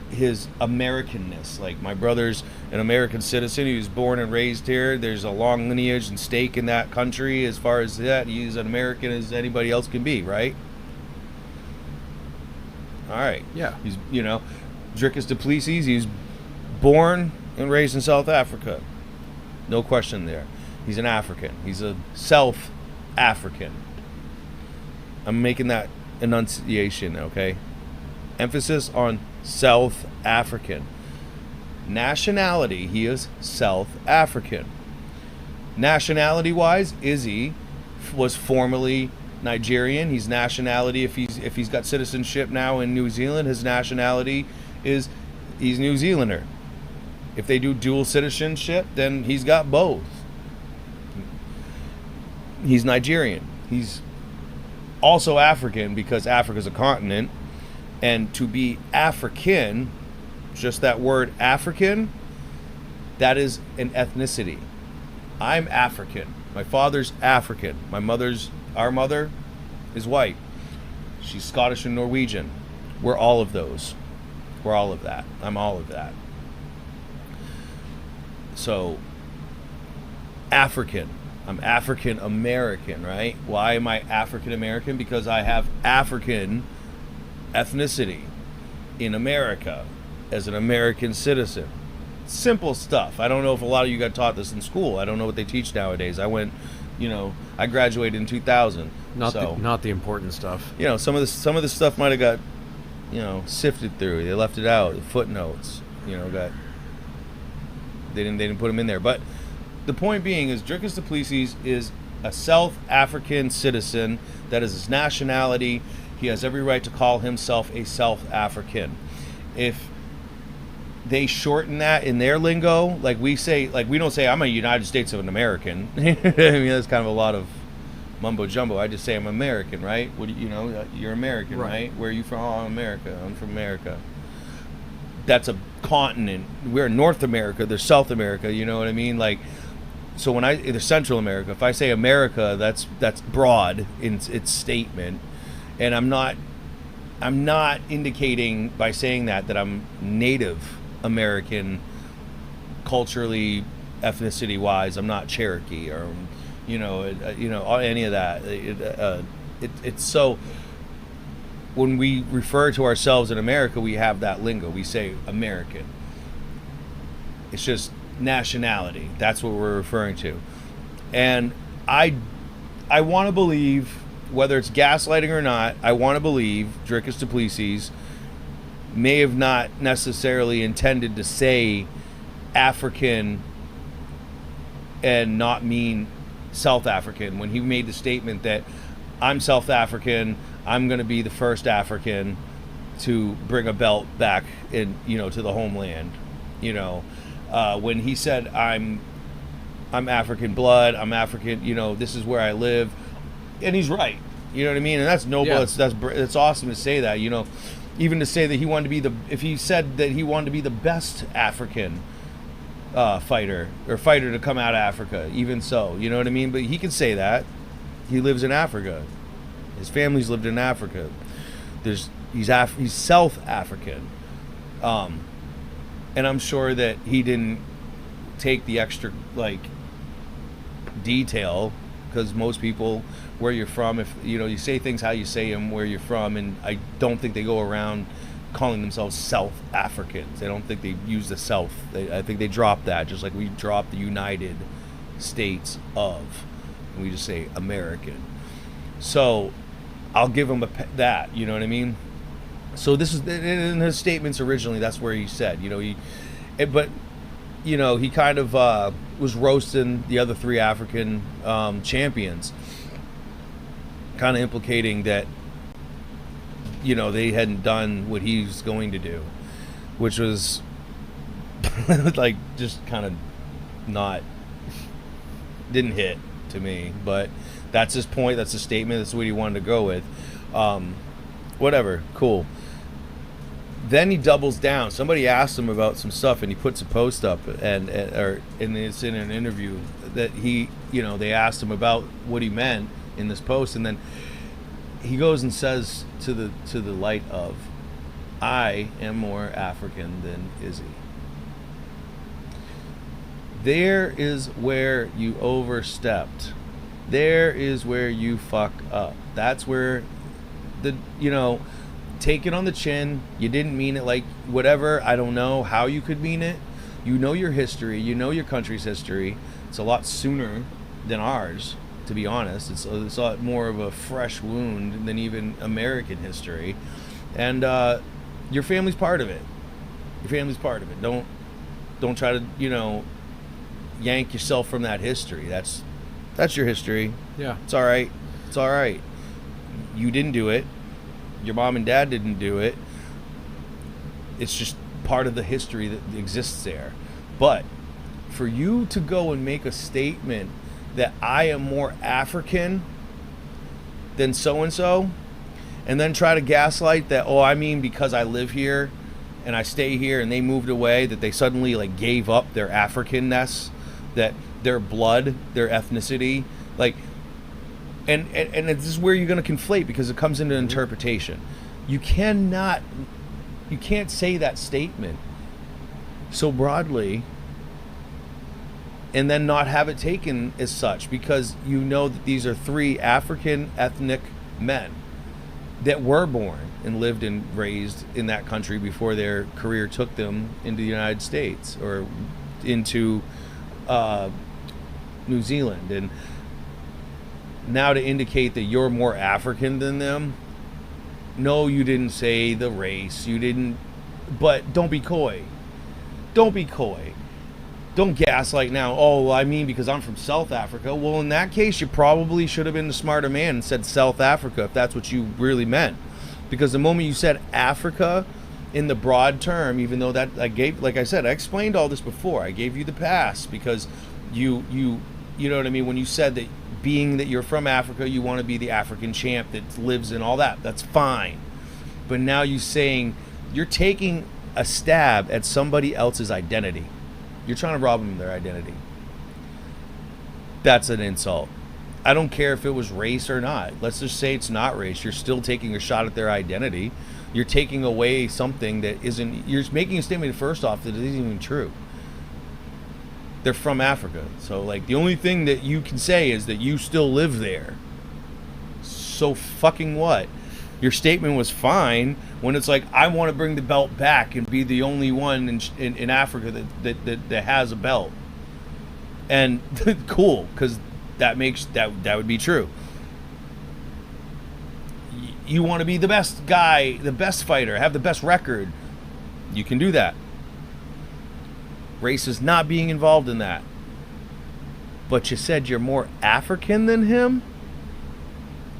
his Americanness. Like, my brother's an American citizen. He was born and raised here. There's a long lineage and stake in that country as far as that. He's an American as anybody else can be, right? All right. Yeah. He's, Dricus du Plessis, he's born and raised in South Africa. No question there. He's an African. He's a South African. I'm making that enunciation, okay? Emphasis on South African. Nationality, he is South African. Nationality-wise, Izzy was formerly Nigerian. He's nationality, if he's got citizenship now in New Zealand, his nationality is he's New Zealander. If they do dual citizenship, then he's got both. He's Nigerian. He's also African because Africa's a continent. And to be African, just that word African, that is an ethnicity. I'm African. My father's African. Our mother is white. She's Scottish and Norwegian. We're all of those. We're all of that. I'm all of that. So, African. I'm African American, right? Why am I African American? Because I have African ethnicity in America as an American citizen. Simple stuff. I don't know if a lot of you got taught this in school. I don't know what they teach nowadays. I graduated in 2000. Not the important stuff. Some of the stuff might have got, sifted through. They left it out. The footnotes, they didn't put them in there. But the point being is Dricus du Plessis is a South African citizen. That is his nationality. He has every right to call himself a South African. If they shorten that in their lingo, like we say, like we don't say I'm a United States of an American. I mean, that's kind of a lot of mumbo jumbo. I just say I'm American, right? What do you know? You're American, right? Where are you from? Oh, I'm America. I'm from America. That's a continent. We're in North America. There's South America. You know what I mean? Like, so when there's Central America. If I say America, that's broad in its statement, and I'm not indicating by saying that I'm Native American culturally, ethnicity wise. I'm not Cherokee or any of that. It's so when we refer to ourselves in America, we have that lingo. We say American. It's just nationality. That's what we're referring to. And I want to believe, whether it's gaslighting or not, I want to believe Dricus Duplessis may have not necessarily intended to say African and not mean South African when he made the statement that I'm South African, I'm going to be the first African to bring a belt back in, to the homeland. When he said I'm African blood, I'm African, this is where I live, and he's right. You know what I mean? And that's noble. Yeah. It's awesome to say that. Even to say that he wanted to be if he said that he wanted to be the best African fighter to come out of Africa, even so, you know what I mean? But he can say that. He lives in Africa. His family's lived in Africa. He's South African. And I'm sure that he didn't take the extra detail, because most people, where you're from, if you say things how you say them, where you're from, and I don't think they go around calling themselves South Africans. I don't think they use the South. I think they drop that, just like we drop the United States of, and we just say American. So I'll give him that, you know what I mean? So this is in his statements originally. That's where he said, he kind of was roasting the other three African champions, kind of implicating that they hadn't done what he was going to do, which was just kind of didn't hit to me. But that's his point. That's his statement. That's what he wanted to go with. Whatever. Cool. Then he doubles down. Somebody asked him about some stuff, and he puts a post up, and it's in an interview that they asked him about what he meant in this post, and then he goes and says to the light of, I am more African than Izzy. There is where you overstepped. There is where you fuck up. That's where take it on the chin. You didn't mean it like whatever. I don't know how you could mean it. You know your history. You know your country's history. It's a lot sooner than ours, to be honest. It's a lot more of a fresh wound than even American history. And your family's part of it. Your family's part of it. Don't try to, yank yourself from that history. That's your history. Yeah. It's all right. It's all right. You didn't do it. Your mom and dad didn't do it. It's just part of the history that exists there. But for you to go and make a statement that I am more African than so-and-so, and then try to gaslight that, I mean because I live here and I stay here and they moved away, that they suddenly gave up their Africanness, that their blood, their ethnicity, and this is where you're going to conflate, because it comes into interpretation. You can't say that statement so broadly and then not have it taken as such, because that these are three African ethnic men that were born and lived and raised in that country before their career took them into the United States or into New Zealand. And now to indicate that you're more African than them, no, you didn't say the race, you didn't, but don't be coy. Don't be coy. don't gaslight now. Oh, I mean, because I'm from South Africa. Well, in that case, you probably should have been the smarter man and said South Africa if that's what you really meant. Because the moment you said Africa in the broad term, even though that like I said, I explained all this before. I gave you the pass because you know what I mean? When you said that being that you're from Africa, you want to be the African champ that lives in all that. That's fine. But now you're saying you're taking a stab at somebody else's identity. You're trying to rob them of their identity. That's an insult. I don't care if it was race or not. Let's just say it's not race. You're still taking a shot at their identity. You're taking away something that isn't. You're making a statement first off that isn't even true. They're from Africa. So, like, the only thing that you can say is that you still live there. So fucking what? Your statement was fine when it's like, I want to bring the belt back and be the only one in Africa that has a belt. And cool, because that would be true. You want to be the best guy, the best fighter, have the best record. You can do that. Race is not being involved in that. But you said you're more African than him?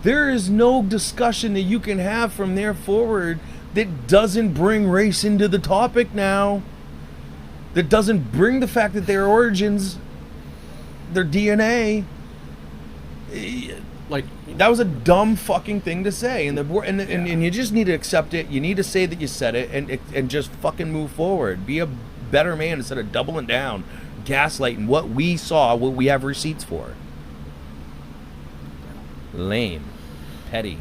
There is no discussion that you can have from there forward that doesn't bring race into the topic now. That doesn't bring the fact that their origins, their DNA. Like, that was a dumb fucking thing to say, and and you just need to accept it. You need to say that you said it, and just fucking move forward. Be a better man instead of doubling down, gaslighting what we saw, what we have receipts for. Lame, petty.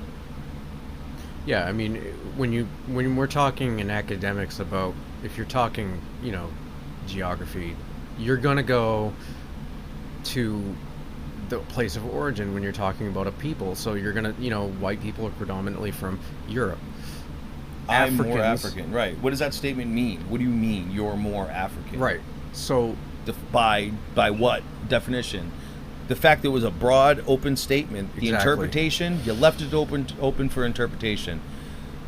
Yeah, I mean, when we're talking in academics about, if you're talking, geography, you're gonna go to the place of origin when you're talking about a people. So you're gonna, white people are predominantly from Europe. I'm more African, right? What does that statement mean? What do you mean you're more African? Right. So by what definition? The fact that it was a broad, open statement. The interpretation, you left it open for interpretation.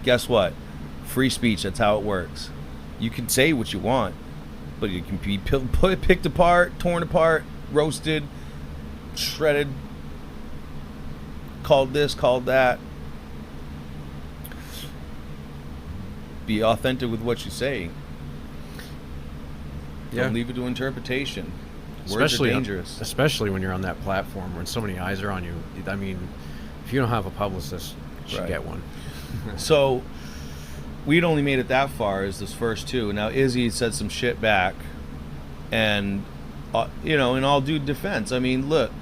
Guess what? Free speech. That's how it works. You can say what you want, but you can be picked apart, torn apart, roasted, shredded, called this, called that. Be authentic with what you say. Don't leave it to interpretation. Words are dangerous. Especially when you're on that platform when so many eyes are on you. I mean, if you don't have a publicist, you should get one. So, we'd only made it that far as this first two. Now, Izzy said some shit back. And, in all due defense, I mean, look,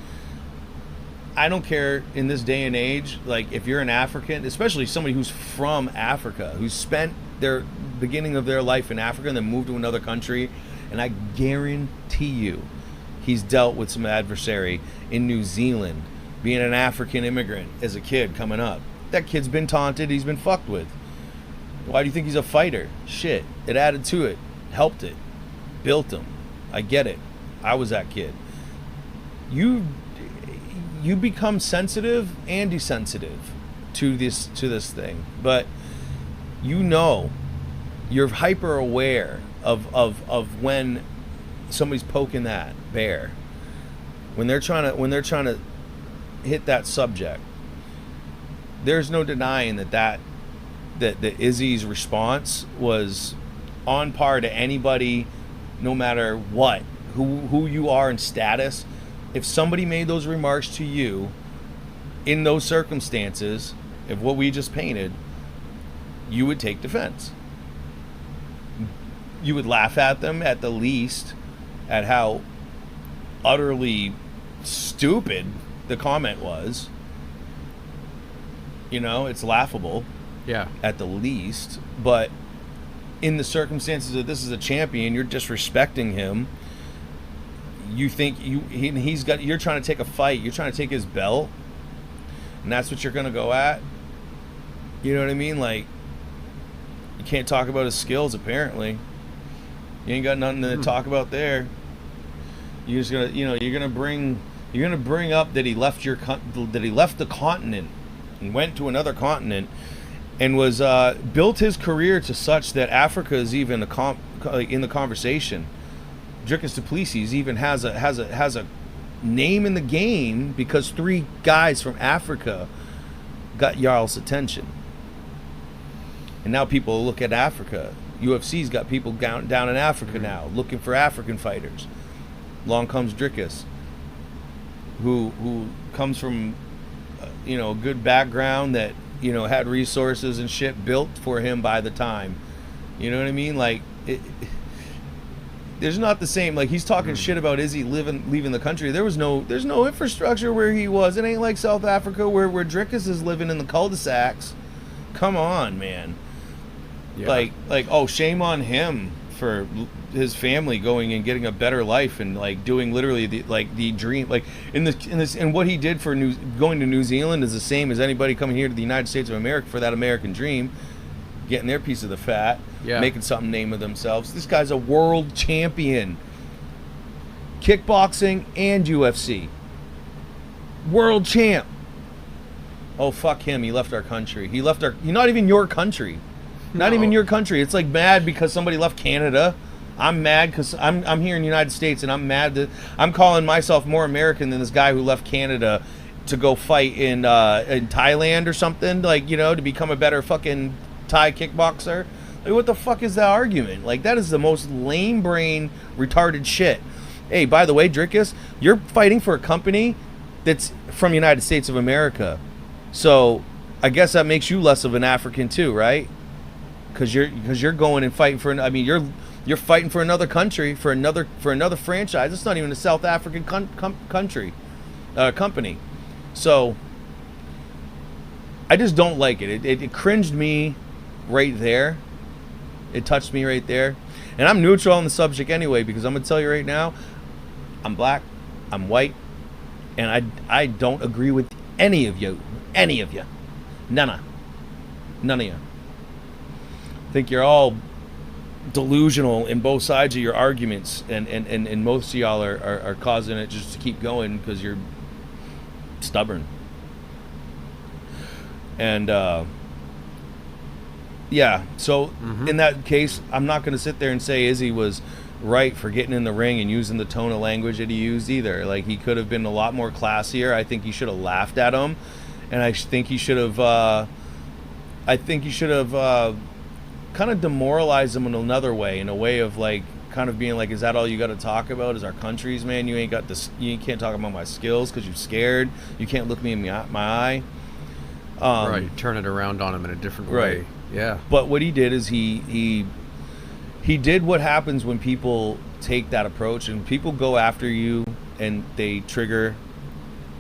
I don't care in this day and age, like, if you're an African, especially somebody who's from Africa, who's spent their beginning of their life in Africa and then moved to another country, and I guarantee you he's dealt with some adversary in New Zealand, being an African immigrant as a kid coming up. That kid's been taunted, he's been fucked with. Why do you think he's a fighter? Shit, it added to it, helped it, built him. I get it. I was that kid. You become sensitive and desensitive to this thing, but you're hyper aware of when somebody's poking that bear, when they're trying to hit that subject. There's no denying that Izzy's response was on par to anybody, no matter what, who you are in status. If somebody made those remarks to you in those circumstances of what we just painted, you would take defense. You would laugh at them at the least, at how utterly stupid the comment was. It's laughable. Yeah. At the least. But in the circumstances that this is a champion, you're disrespecting him. You think you're trying to take a fight, you're trying to take his belt, and that's what you're gonna go at. You know what I mean? Like, you can't talk about his skills apparently. You ain't got nothing to talk about there. You're just gonna, you're gonna bring up that he left the continent and went to another continent and was built his career to such that Africa is even in the conversation. Dricus du Plessis even has a name in the game because 3 guys from Africa got Jarl's attention. And now people look at Africa. UFC's got people down in Africa now looking for African fighters. Along comes Dricus, who comes from a good background that had resources and shit built for him by the time. You know what I mean? Like there's not the same. Like he's talking shit about Izzy leaving the country. There's no infrastructure where he was. It ain't like South Africa where Dricus is living in the cul-de-sacs. Come on, man. Yeah. Like oh, shame on him for his family going and getting a better life and like doing literally the dream. Like in this and what he did for going to New Zealand is the same as anybody coming here to the United States of America for that American dream, getting their piece of the fat, making something name of themselves. This guy's a world champion, kickboxing and UFC, world champ. Oh fuck him! He left our country. Not even your country. Not even your country. It's like mad because somebody left Canada. I'm mad because I'm here in the United States and I'm mad that I'm calling myself more American than this guy who left Canada to go fight in Thailand or something, like, to become a better fucking Thai kickboxer. Like, what the fuck is that argument? Like, that is the most lame brain retarded shit. Hey, by the way, Dricus, you're fighting for a company that's from the United States of America. So I guess that makes you less of an African too, right? Because you're going and fighting for. I mean, you're fighting for another country, for another franchise. It's not even a South African company. So I just don't like it. It cringed me right there. It touched me right there. And I'm neutral on the subject anyway, because I'm gonna tell you right now, I'm black, I'm white, and I don't agree with any of you. None of you. I think you're all delusional in both sides of your arguments, and most of y'all are causing it just to keep going because you're stubborn. And so in that case, I'm not going to sit there and say Izzy was right for getting in the ring and using the tone of language that he used either. Like, he could have been a lot more classier. I think he should have laughed at him, and I think he should have kind of demoralize them in another way, in a way of like kind of being like, is that all you got to talk about is our countries, man? You can't talk about my skills because you're scared. You can't look me in my eye. Right, turn it around on him in a different way. Right. Yeah. But what he did is he did what happens when people take that approach and people go after you and they trigger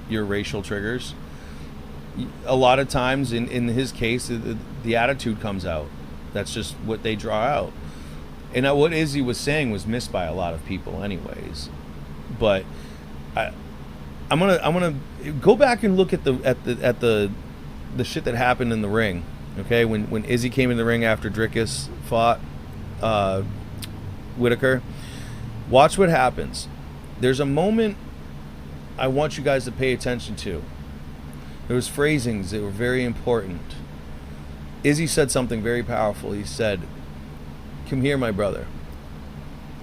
your racial triggers. A lot of times, in his case, the attitude comes out. That's just what they draw out. And what Izzy was saying was missed by a lot of people anyways. But I'm gonna go back and look at the shit that happened in the ring. Okay, when Izzy came in the ring after Dricus fought Whitaker. Watch what happens. There's a moment I want you guys to pay attention to. There was phrasings that were very important. Izzy said something very powerful. He said, "Come here, my brother."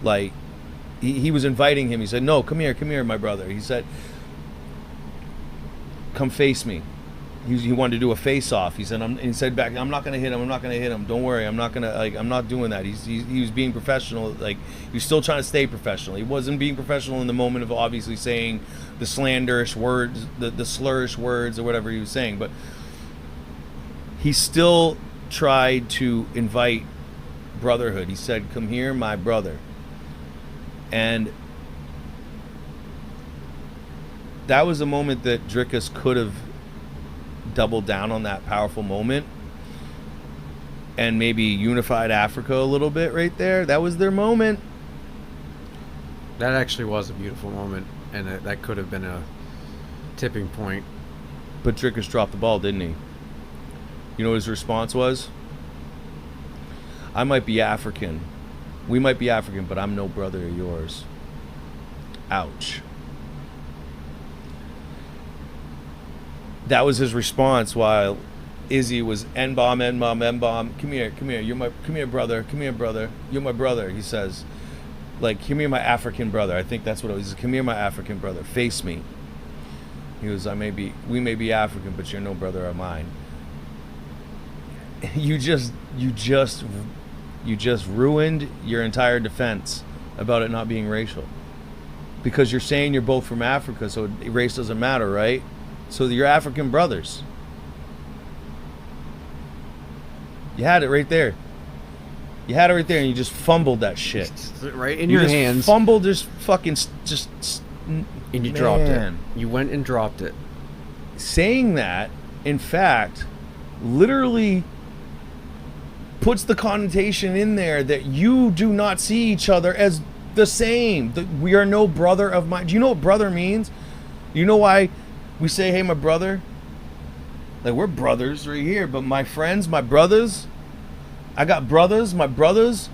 Like, he was inviting him. He said, "No, come here, my brother." He said, "Come face me." He wanted to do a face-off. He said, he said back, "I'm not gonna hit him. Don't worry, I'm not doing that." He was being professional. Like, he was still trying to stay professional. He wasn't being professional in the moment of obviously saying the slanderish words, the slurish words, or whatever he was saying, but he still tried to invite brotherhood. He said, "Come here, my brother." And that was a moment that Dricus could have doubled down on, that powerful moment, and maybe unified Africa a little bit right there. That was their moment. That actually was a beautiful moment, and that could have been a tipping point. But Dricus dropped the ball, didn't he? You know what his response was? "I might be African. We might be African, but I'm no brother of yours." Ouch. That was his response while Izzy was N-bomb. Come here, you're my, come here, brother, you're my brother, he says. Like, come here, my African brother. I think that's what it was. Come here, my African brother. Face me. He was, we may be African, but you're no brother of mine. You just ruined your entire defense about it not being racial. Because you're saying you're both from Africa, so race doesn't matter, right? So you're African brothers. You had it right there. You had it right there, and you just fumbled that shit. Right in your hands. Fumbled, just fucking, and you dropped it. You went and dropped it. Saying that, in fact, literally puts the connotation in there that you do not see each other as the same. We are no brother of mine. Do you know what brother means? You know why we say, hey, my brother? Like, we're brothers right here, but my friends, my brothers, I got brothers, my brothers,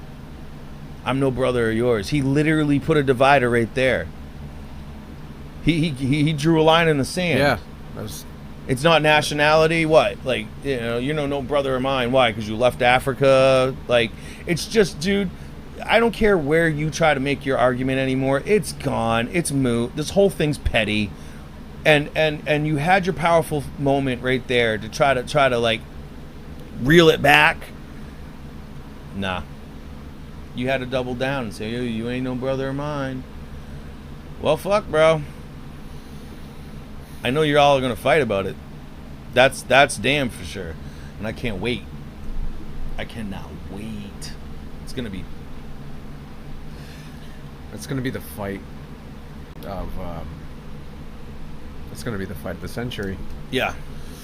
I'm no brother of yours. He literally put a divider right there. He drew a line in the sand. Yeah. It's not nationality. What? Like, no brother of mine. Why? Because you left Africa. Like, it's just, dude, I don't care where you try to make your argument anymore. It's gone. It's moot. This whole thing's petty. And you had your powerful moment right there to try to like reel it back. Nah. You had to double down and say, you ain't no brother of mine. Well, fuck, bro. I know you're all gonna fight about it. That's damn for sure. And I can't wait. I cannot wait. It's gonna be the fight of it's gonna be the fight of the century. Yeah.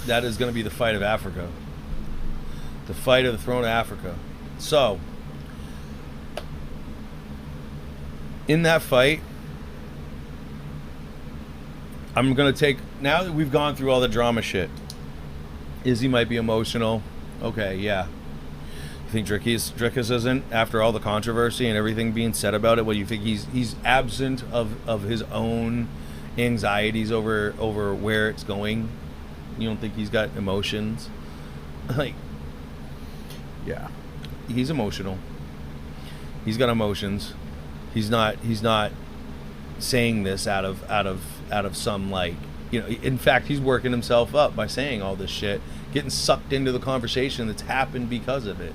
That is gonna be the fight of Africa. The fight of the throne of Africa. So in that fight, I'm going to take, now that we've gone through all the drama shit, Izzy might be emotional. Okay, yeah. You think Drickus isn't, after all the controversy and everything being said about it? What, do you think he's absent of his own anxieties over where it's going? You don't think he's got emotions? Like, yeah. He's emotional. He's got emotions. He's not saying this out of some, like, in fact, he's working himself up by saying all this shit, getting sucked into the conversation that's happened because of it.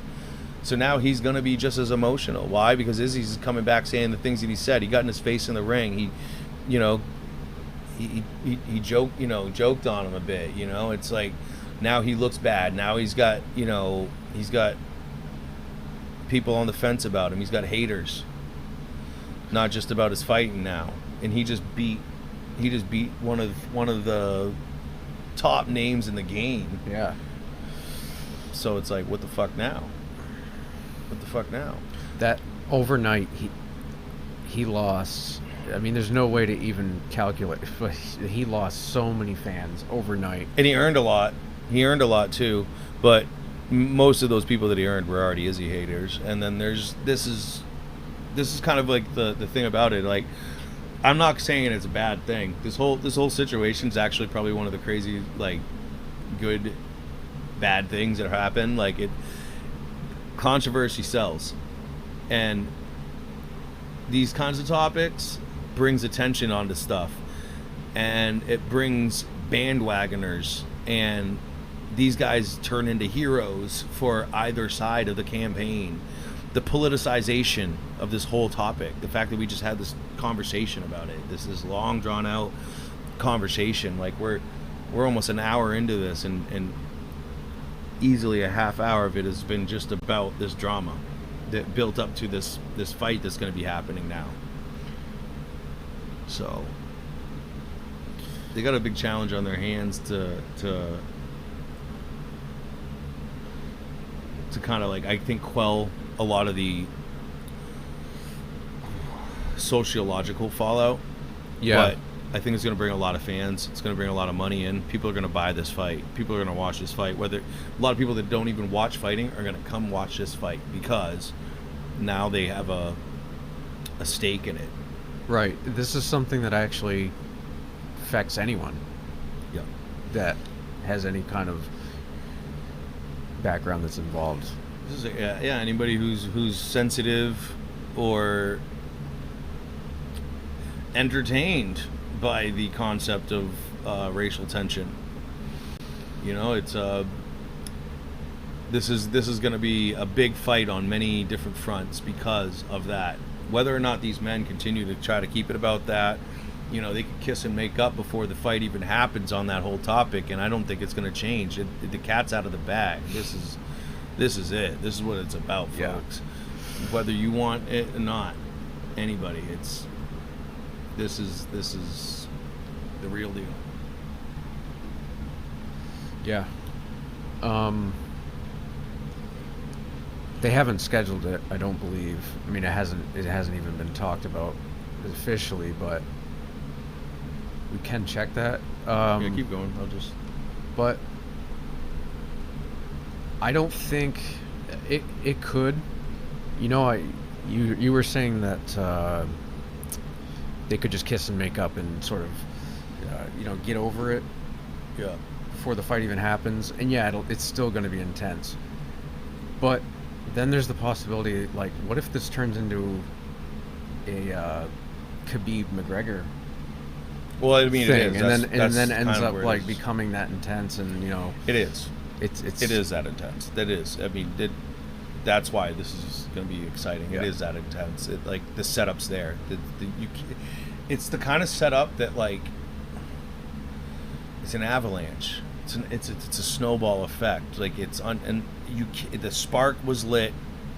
So now he's going to be just as emotional. Why? Because Izzy's coming back saying the things that he said. He got in his face in the ring. He joked on him a bit, It's like, now he looks bad. Now he's got people on the fence about him. He's got haters. Not just about his fighting now. And he just beat one of the top names in the game. Yeah. So it's like, what the fuck now? What the fuck now? That overnight he lost. I mean, there's no way to even calculate, but he lost so many fans overnight. And he earned a lot. He earned a lot too, but most of those people that he earned were already Izzy haters. And then this is kind of like the thing about it. Like, I'm not saying it's a bad thing. This whole situation is actually probably one of the crazy, like, good, bad things that happen. Like, controversy sells, and these kinds of topics brings attention onto stuff, and it brings bandwagoners, and these guys turn into heroes for either side of the campaign. The politicization of this whole topic, the fact that we just had this conversation about it, this long drawn out conversation, like we're almost an hour into this, and easily a half hour of it has been just about this drama that built up to this fight that's going to be happening now. So they got a big challenge on their hands to kind of, like, I think, quell a lot of the sociological fallout. Yeah. But I think it's going to bring a lot of fans. It's going to bring a lot of money in. People are going to buy this fight. People are going to watch this fight. Whether a lot of people that don't even watch fighting are going to come watch this fight because now they have a stake in it. Right. This is something that actually affects anyone. Yeah. That has any kind of background that's involved. This is anybody who's sensitive or entertained by the concept of racial tension. You know, it's this is going to be a big fight on many different fronts because of that. Whether or not these men continue to try to keep it about that, you know, they could kiss and make up before the fight even happens on that whole topic, and I don't think it's going to change. The cat's out of the bag. This is it. This is what it's about, folks. Yeah. Whether you want it or not, anybody, this is the real deal. Yeah. They haven't scheduled it, I don't believe. I mean, it hasn't even been talked about officially, but we can check that. Yeah, keep going. But I don't think it could. You know, you were saying that they could just kiss and make up and sort of, get over it. Yeah. Before the fight even happens, and yeah, it's still going to be intense. But then there's the possibility, like, what if this turns into a Khabib McGregor? Well, I mean, thing, it is. And then ends up like becoming that intense, and it is. It is that intense. That is. I mean, that's why this is going to be exciting. Yeah. It is that intense. Like the setup's there. It's the kind of setup that, like, it's an avalanche. It's a snowball effect. Like the spark was lit,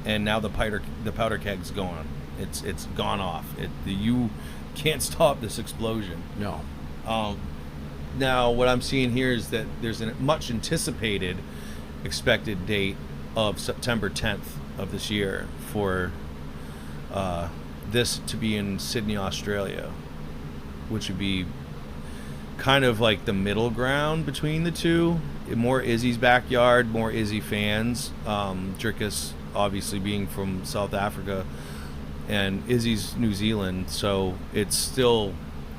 and now the powder keg's gone. It's gone off. You can't stop this explosion. No. Now what I'm seeing here is that there's a much anticipated expected date of September 10th of this year for this to be in Sydney, Australia, which would be kind of like the middle ground between the two. More Izzy's backyard, more Izzy fans. Drickus obviously being from South Africa, and Izzy's New Zealand, so it's still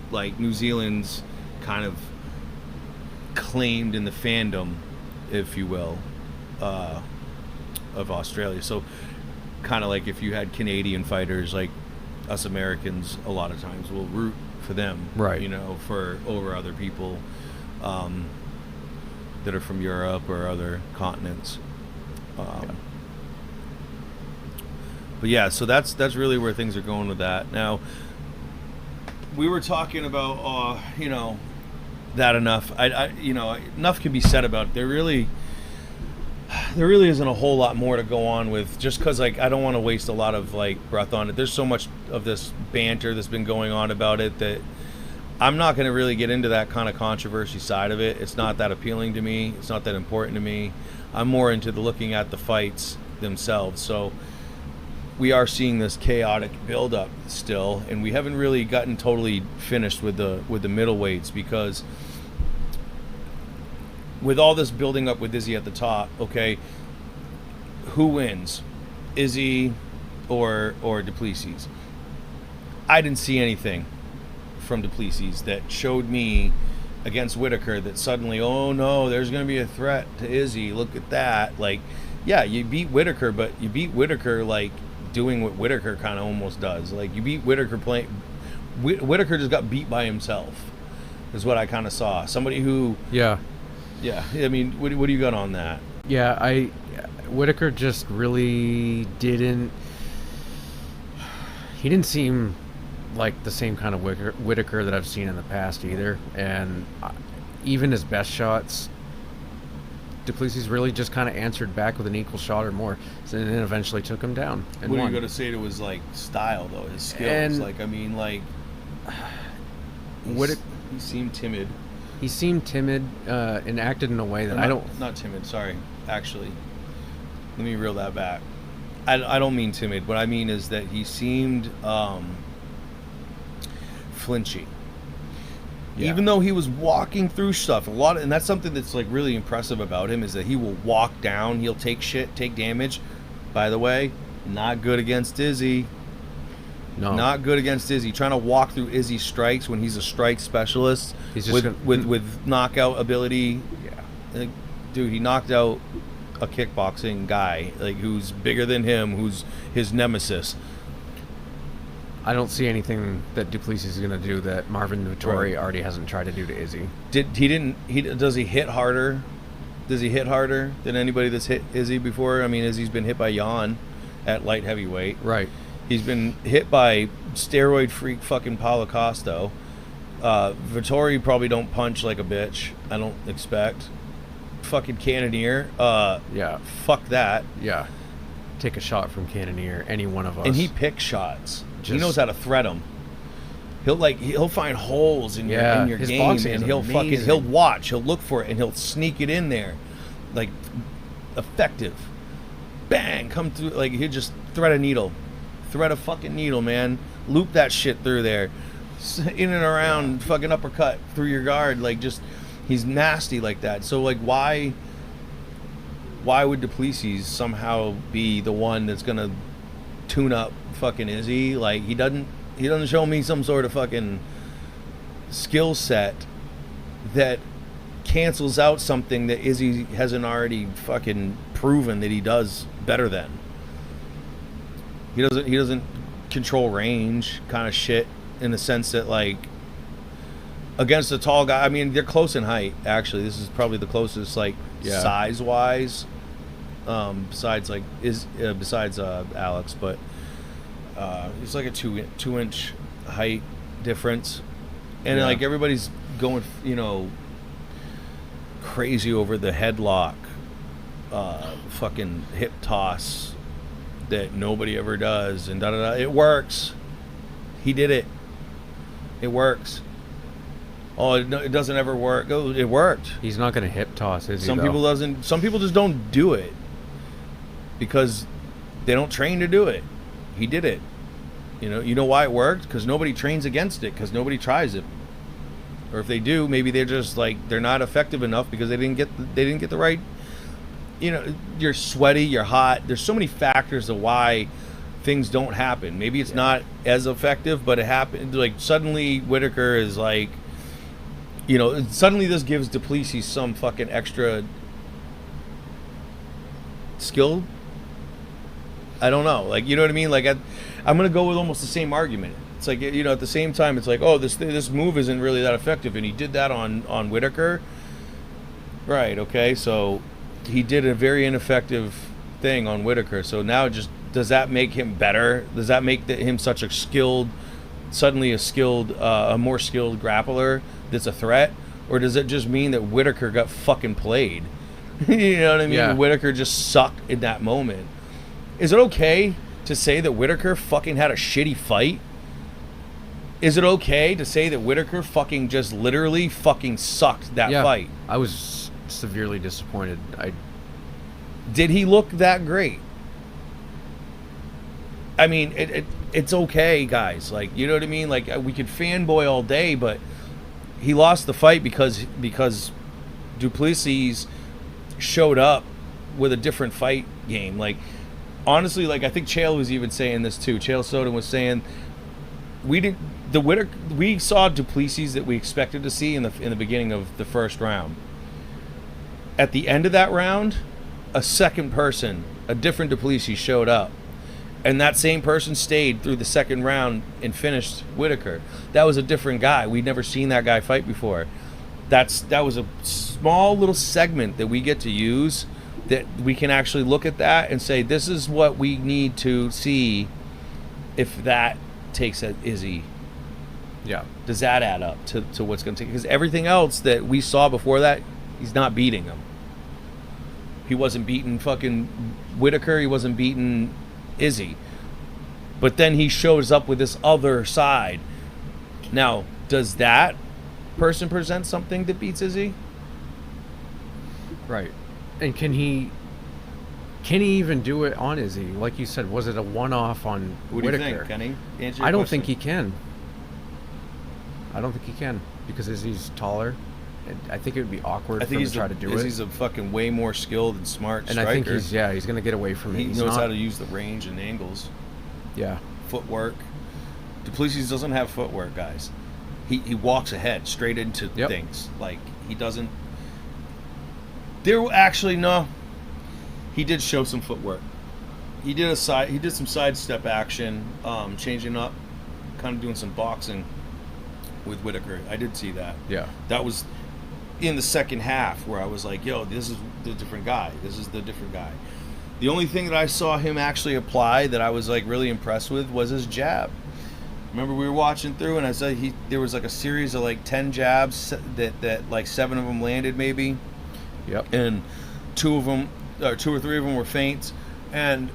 like New Zealand's kind of claimed in the fandom, if you will, of Australia. So kind of like if you had Canadian fighters, like us Americans a lot of times will root for them, right? For over other people that are from Europe or other continents. But yeah, so that's really where things are going with that. Now, we were talking about that enough. Enough can be said about it. There really isn't a whole lot more to go on with, just because I don't want to waste a lot of breath on it. There's so much of this banter that's been going on about it that I'm not going to really get into that kind of controversy side of it. It's not that appealing to me. It's not that important to me. I'm more into looking at the fights themselves. So we are seeing this chaotic build-up still, and we haven't really gotten totally finished with the middleweights, because with all this building up with Izzy at the top, okay, who wins, Izzy or Duplessis? I didn't see anything from Duplessis that showed me against Whitaker that suddenly, oh no, there's going to be a threat to Izzy. Look at that. Yeah, you beat Whitaker, but you beat Whitaker doing what Whitaker kind of almost does. You beat Whitaker playing. Whitaker just got beat by himself, is what I kind of saw. Somebody who. Yeah. Yeah. I mean, what do you got on that? Yeah, Whitaker just really didn't. He didn't seem like the same kind of Whitaker that I've seen in the past either, and even his best shots, Duplessis really just kind of answered back with an equal shot or more, and then eventually took him down and what won. Are you going to say to his style though, his skills? He seemed timid. He seemed timid and acted in a way that Not timid. Sorry, actually, let me reel that back. I don't mean timid. What I mean is that he seemed flinchy. Yeah. Even though he was walking through stuff and that's something that's really impressive about him, is that he will walk down, he'll take shit, take damage. By the way, not good against Izzy. No. Not good against Izzy. Trying to walk through Izzy's strikes when he's a strike specialist with knockout ability. Yeah. Dude, he knocked out a kickboxing guy who's bigger than him, who's his nemesis. I don't see anything that Duplessis is going to do that Marvin Vettori Right. already hasn't tried to do to Izzy. Does he hit harder? Does he hit harder than anybody that's hit Izzy before? I mean, Izzy's been hit by Jan at light heavyweight. Right. He's been hit by steroid freak fucking Paulo Costo. Vettori probably don't punch like a bitch. I don't expect. Fucking Cannoneer. Yeah. Fuck that. Yeah. Take a shot from Cannoneer, any one of us. And he picks shots. He Just- knows how to thread them. He'll find holes in Yeah, your his game, boxing and is he'll amazing. watch, he'll look for it, and he'll sneak it in there, like effective. Bang, come through, like he'll just thread a fucking needle, man. Loop that shit through there, in and around, fucking uppercut through your guard, like just he's nasty like that. So like why would Duplessis somehow be the one that's gonna tune up fucking Izzy? Like he doesn't show me some sort of fucking skill set that cancels out something that Izzy hasn't already fucking proven that he does better than. He doesn't control range kind of shit, in the sense that like against a tall guy, I mean they're close in height actually. This is probably the closest like size wise besides Alex, but it's like a 2-inch height difference, and like everybody's going, crazy over the headlock, fucking hip toss that nobody ever does, and da da da. It works. He did it. It works. Oh, it doesn't ever work. Oh, it worked. He's not going to hip toss, is he? Some people just don't do it because they don't train to do it. He did it. You know why it worked? Because nobody trains against it, because nobody tries it. Or if they do, maybe they're just like they're not effective enough because they didn't get the right. You're sweaty, you're hot. There's so many factors of why things don't happen. Maybe it's not as effective, but it happened. Like suddenly Whitaker is like, suddenly this gives Duplessis some fucking extra skill. I don't know. Like, you know what I mean? Like, I'm going to go with almost the same argument. It's like, at the same time, it's like, oh, this move isn't really that effective, and he did that on Whitaker. Right, okay, so he did a very ineffective thing on Whitaker. So now does that make him better? Does that make him such a more skilled grappler that's a threat? Or does it just mean that Whitaker got fucking played? You know what I mean? Yeah. Whitaker just sucked in that moment. Is it okay to say that Whitaker fucking had a shitty fight? Is it okay to say that Whitaker fucking just literally fucking sucked that fight? I was severely disappointed. Did he look that great? I mean, it's okay, guys. Like, you know what I mean? Like, we could fanboy all day, but he lost the fight because Duplessis showed up with a different fight game. Like, honestly, like I think Chael was even saying this too. Chael Soden was saying we saw Duplessis that we expected to see in the beginning of the first round. At the end of that round, a second person, a different Duplessis showed up. And that same person stayed through the second round and finished Whitaker. That was a different guy. We'd never seen that guy fight before. That was a small little segment that we get to use, that we can actually look at that and say, this is what we need to see if that takes at Izzy. Yeah. Does that add up to what's going to take? Because everything else that we saw before that, he's not beating him. He wasn't beating fucking Whitaker. He wasn't beating Izzy. But then he shows up with this other side. Now, does that person present something that beats Izzy? Right. And can he even do it on Izzy? Like you said, was it a one-off on What do Whitaker? you think, Kenny? Answer your I don't question. think he can. I don't think he can, because Izzy's taller. And I think it would be awkward for him to try to do it. He's a fucking way more skilled and smart And striker. I think he's going to get away from it. He He's knows not- how to use the range and angles. Yeah. Footwork. Duplessis doesn't have footwork, guys. He walks ahead straight into things. Like, he doesn't. No. He did show some footwork. He did some sidestep action, changing up kind of doing some boxing with Whitaker. I did see that. Yeah. That was in the second half where I was like, yo, this is the different guy. This is the different guy. The only thing that I saw him actually apply that I was like really impressed with was his jab. Remember we were watching through and I said there was like a series of like 10 jabs that like 7 of them landed maybe. Yep. And 2 or 3 of them were feints. And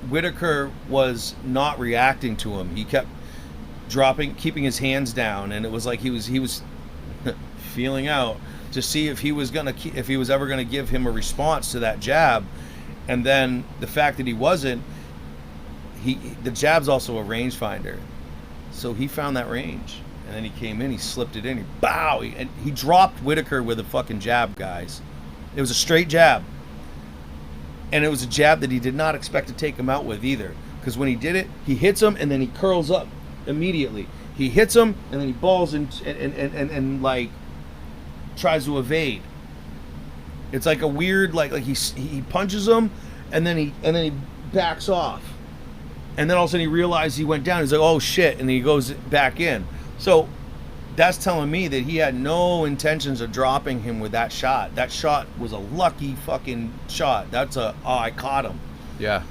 Whitaker was not reacting to him. He kept keeping his hands down, and it was like he was feeling out to see if he was ever gonna give him a response to that jab. And then the fact that he wasn't, the jab's also a rangefinder, so he found that range, and then he came in, he slipped it in, he dropped Whitaker with a fucking jab, guys. It was a straight jab, and it was a jab that he did not expect to take him out with either, because when he did it, he hits him and then he curls up immediately. He hits him and then he balls and like tries to evade. It's like a weird like he punches him and then he backs off, and then all of a sudden he realized he went down. He's like, oh shit, and then he goes back in. So that's telling me that he had no intentions of dropping him with that shot. That shot was a lucky fucking shot. I caught him. Yeah.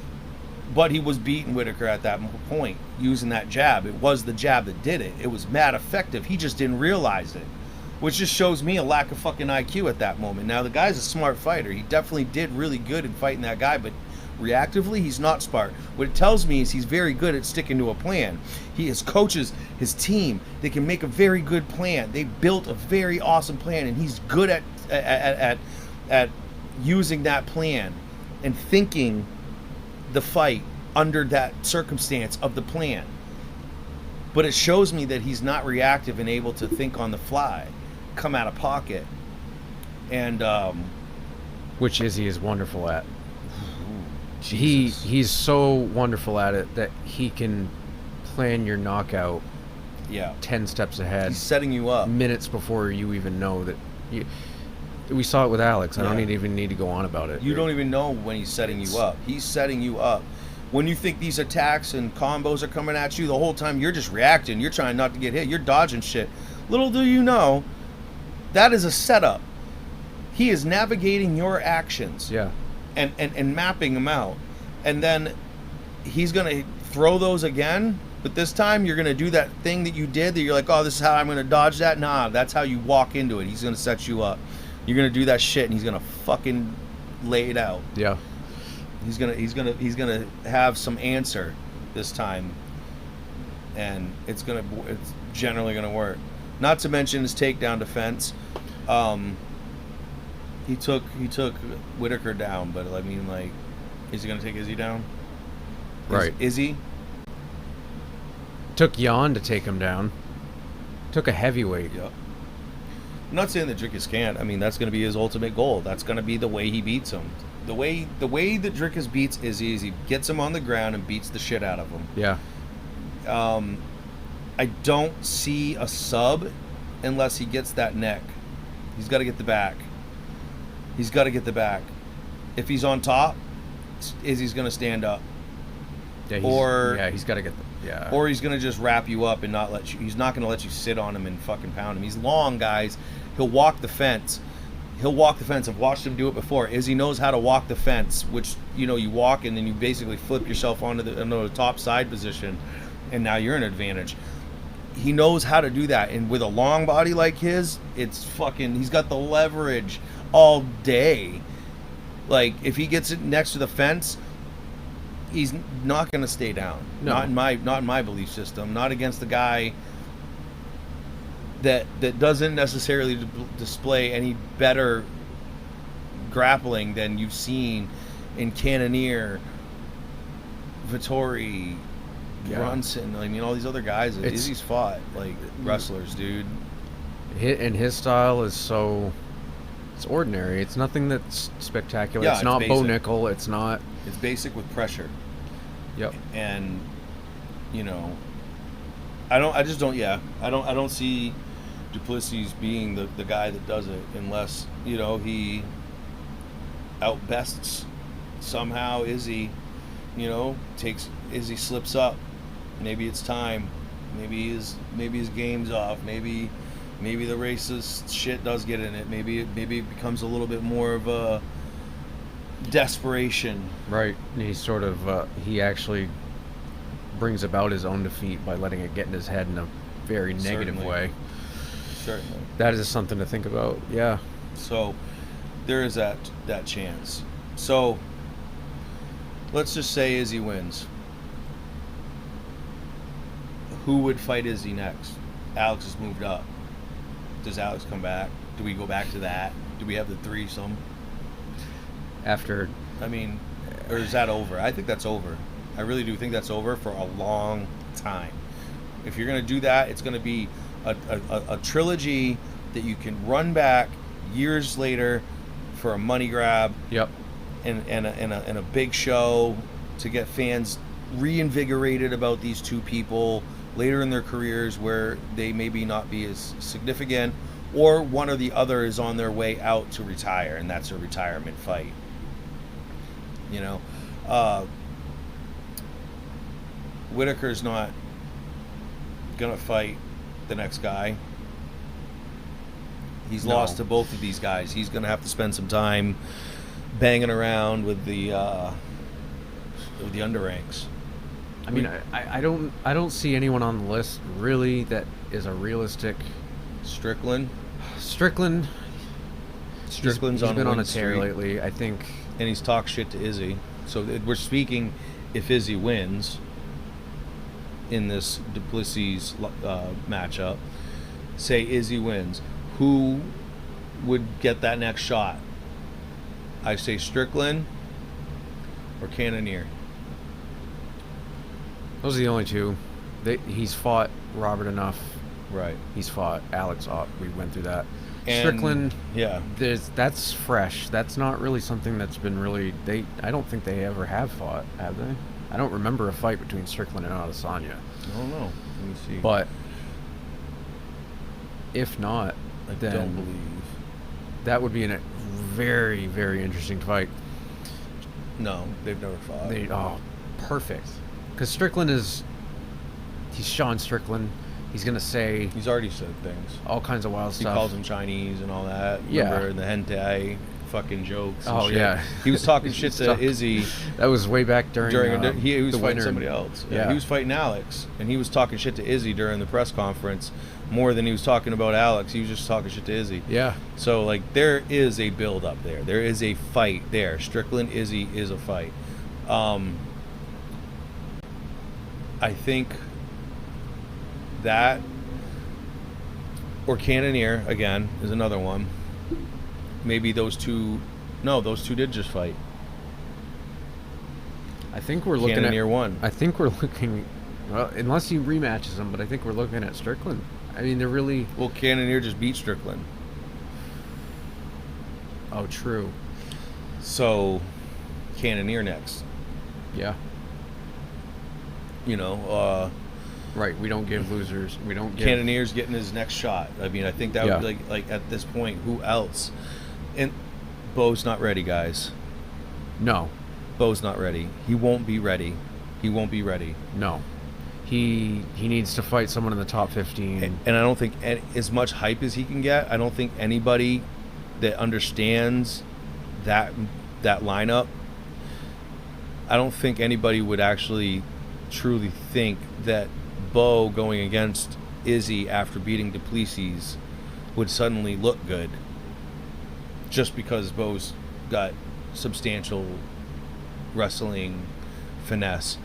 But he was beating Whitaker at that point using that jab. It was the jab that did it. It was mad effective. He just didn't realize it, which just shows me a lack of fucking IQ at that moment. Now, the guy's a smart fighter. He definitely did really good in fighting that guy, but reactively, he's not smart. What it tells me is he's very good at sticking to a plan. His coaches, his team, they can make a very good plan. They built a very awesome plan, and he's good at using that plan and thinking the fight under that circumstance of the plan. But it shows me that he's not reactive and able to think on the fly, come out of pocket, and which Izzy is wonderful at. Jesus. He's so wonderful at it that he can plan your knockout 10 steps ahead. He's setting you up minutes before you even know that we saw it with Alex. I don't even need to go on about it. You don't even know when he's setting you up. He's setting you up. When you think these attacks and combos are coming at you, the whole time you're just reacting. You're trying not to get hit. You're dodging shit. Little do you know, that is a setup. He is navigating your actions. Yeah. And mapping them out. And then he's going to throw those again, but this time you're going to do that thing that you did that you're like, oh, this is how I'm going to dodge that. Nah, that's how you walk into it. He's going to set you up. You're going to do that shit and he's going to fucking lay it out. Yeah. He's gonna have some answer this time, and it's generally gonna work. Not to mention his takedown defense. He took Whitaker down, but I mean, like, is he gonna take Izzy down? Right. Izzy took Jan to take him down. Took a heavyweight. Yep. I'm not saying that Drickus can't. I mean, that's gonna be his ultimate goal. That's gonna be the way he beats him. The way that Drickus beats Izzy is he gets him on the ground and beats the shit out of him. Yeah. I don't see a sub unless he gets that neck. He's got to get the back. If he's on top, Izzy's going to stand up. Yeah, he's got to get Or he's going to just wrap you up and not let you. He's not going to let you sit on him and fucking pound him. He's long, guys. He'll walk the fence. I've watched him do it before. Izzy knows how to walk the fence, which, you walk and then you basically flip yourself onto the top side position, and now you're in advantage. He knows how to do that, and with a long body like his, it's fucking. He's got the leverage all day. Like, if he gets it next to the fence, he's not going to stay down. No. Not in my belief system. Not against the guy that doesn't necessarily display any better grappling than you've seen in Cannonier, Vettori, Brunson. I mean, all these other guys that Izzy's fought, like, wrestlers, dude. And his style is so... It's ordinary. It's nothing that's spectacular. Yeah, it's not basic. Bo Nickel. It's not... It's basic with pressure. Yep. And, I don't see Duplessis being the guy that does it unless, he outbests somehow Izzy you know, Izzy slips up. Maybe it's time. Maybe his game's off. Maybe the racist shit does get in it. Maybe it becomes a little bit more of a desperation. Right. He sort of he actually brings about his own defeat by letting it get in his head in a very negative way. Certainly. That is something to think about. Yeah. So there is that chance. So let's just say Izzy wins. Who would fight Izzy next? Alex has moved up. Does Alex come back? Do we go back to that? Do we have the threesome? After, I mean, or is that over? I think that's over. I really do think that's over for a long time. If you're going to do that, it's going to be a trilogy that you can run back years later for a money grab. Yep. And a big show to get fans reinvigorated about these two people later in their careers where they maybe not be as significant, or one or the other is on their way out to retire, and that's a retirement fight. You know, Whitaker's not gonna fight the next guy. He's lost to both of these guys. He's gonna have to spend some time banging around with the underranks. I mean, I don't see anyone on the list really that is a realistic. Strickland. Strickland's he's been on a tear streak lately, I think. And he's talked shit to Izzy. So we're speaking if Izzy wins in this Duplessis matchup. Say Izzy wins. Who would get that next shot? I say Strickland or Cannonier. Those are the only two. He's fought Robert enough. Right. He's fought Alex. We went through that. And, Strickland. Yeah. That's fresh. That's not really something that's been really. I don't think they ever have fought, have they? I don't remember a fight between Strickland and Adesanya. I don't know. Let me see. But if not, I then don't believe that would be a very, very interesting fight. No, they've never fought. Perfect. Because Strickland he's Sean Strickland. He's going to say... He's already said things. All kinds of wild stuff. He calls them Chinese and all that. Yeah. Remember the hentai fucking jokes and shit. Yeah. He was talking shit to Izzy. That was way back during he was fighting winter. somebody else. Yeah. He was fighting Alex. And he was talking shit to Izzy during the press conference more than he was talking about Alex. He was just talking shit to Izzy. Yeah. So, like, there is a build up there. There is a fight there. Strickland, Izzy is a fight. I think that or Cannonier again is another one. Maybe those two. No, those two did just fight. I think we're looking Cannonier won. I think we're looking. Well, unless he rematches them, but I think we're looking at Strickland. I mean, they're really. Well, Cannonier just beat Strickland. Oh, true. So, Cannonier next. Yeah. You know, right. We don't give losers. We don't give. Cannonier's getting his next shot. I mean, I think that would be like at this point, who else? And Bo's not ready, guys. No. Bo's not ready. He won't be ready. He won't be ready. No. He needs to fight someone in the top 15. And I don't think as much hype as he can get, I don't think anybody that understands that lineup, I don't think anybody would actually truly think that Bo going against Izzy after beating Duplessis would suddenly look good just because Bo's got substantial wrestling finesse.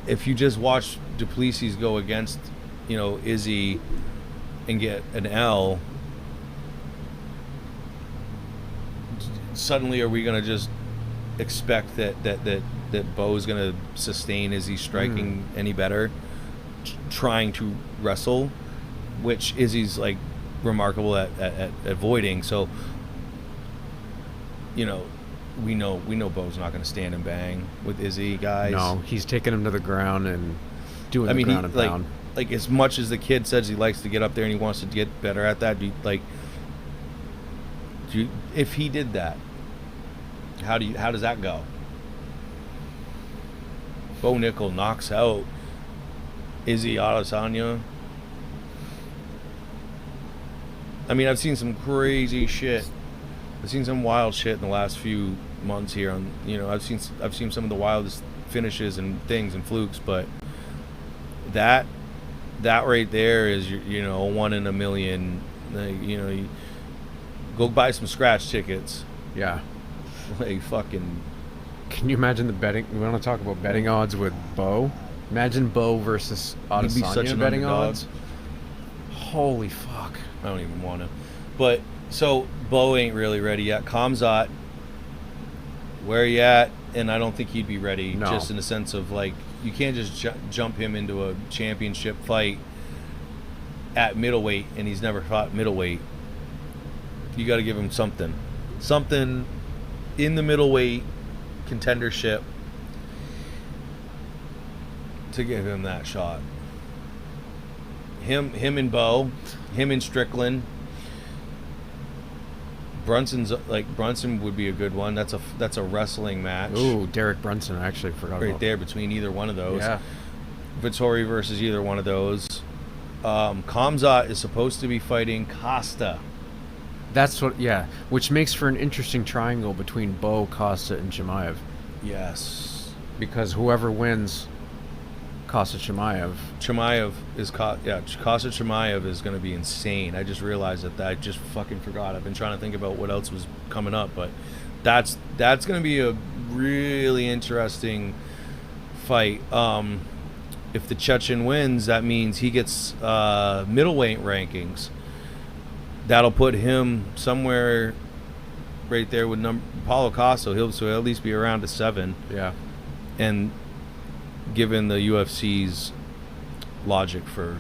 If you just watch Duplessis go against, Izzy and get an L, suddenly are we going to just expect that Bo's going to sustain Izzy striking any better, trying to wrestle, which Izzy's like remarkable at avoiding. So, we know Bo's not going to stand and bang with Izzy, guys. No, he's taking him to the ground and doing the ground and pound. Like as much as the kid says he likes to get up there and he wants to get better at that, if he did that, how does that go? Bo Nickel knocks out Izzy Adesanya. I mean, I've seen some crazy shit. I've seen some wild shit in the last few months here. I've seen some of the wildest finishes and things and flukes, but that right there is, a 1 in a million. You go buy some scratch tickets. Yeah. Like fucking. Can you imagine the betting? We want to talk about betting odds with Bo. Imagine Bo versus Adesanya He'd be such an betting underdog. odds. Holy fuck! I don't even want to. But so Bo ain't really ready yet. Khamzat, where you at? And I don't think he'd be ready. No. Just in the sense of like, you can't just jump him into a championship fight at middleweight, and he's never fought middleweight. You got to give him something in the middleweight contendership to give him that shot. Him and Bo, him and Strickland. Brunson would be a good one. That's a wrestling match. Ooh, Derek Brunson. I actually forgot right about there between either one of those. Yeah. Vittori versus either one of those. Khamzat is supposed to be fighting Costa. That's what. Yeah, which makes for an interesting triangle between Bo, Costa, and Chimaev. Yes. Because whoever wins, Costa Chimaev. Costa Chimaev is going to be insane. I just realized that. I just fucking forgot. I've been trying to think about what else was coming up, but that's going to be a really interesting fight. If the Chechen wins, that means he gets middleweight rankings. That'll put him somewhere right there with Paulo Costa. He'll at least be around a 7. Yeah. And given the UFC's logic for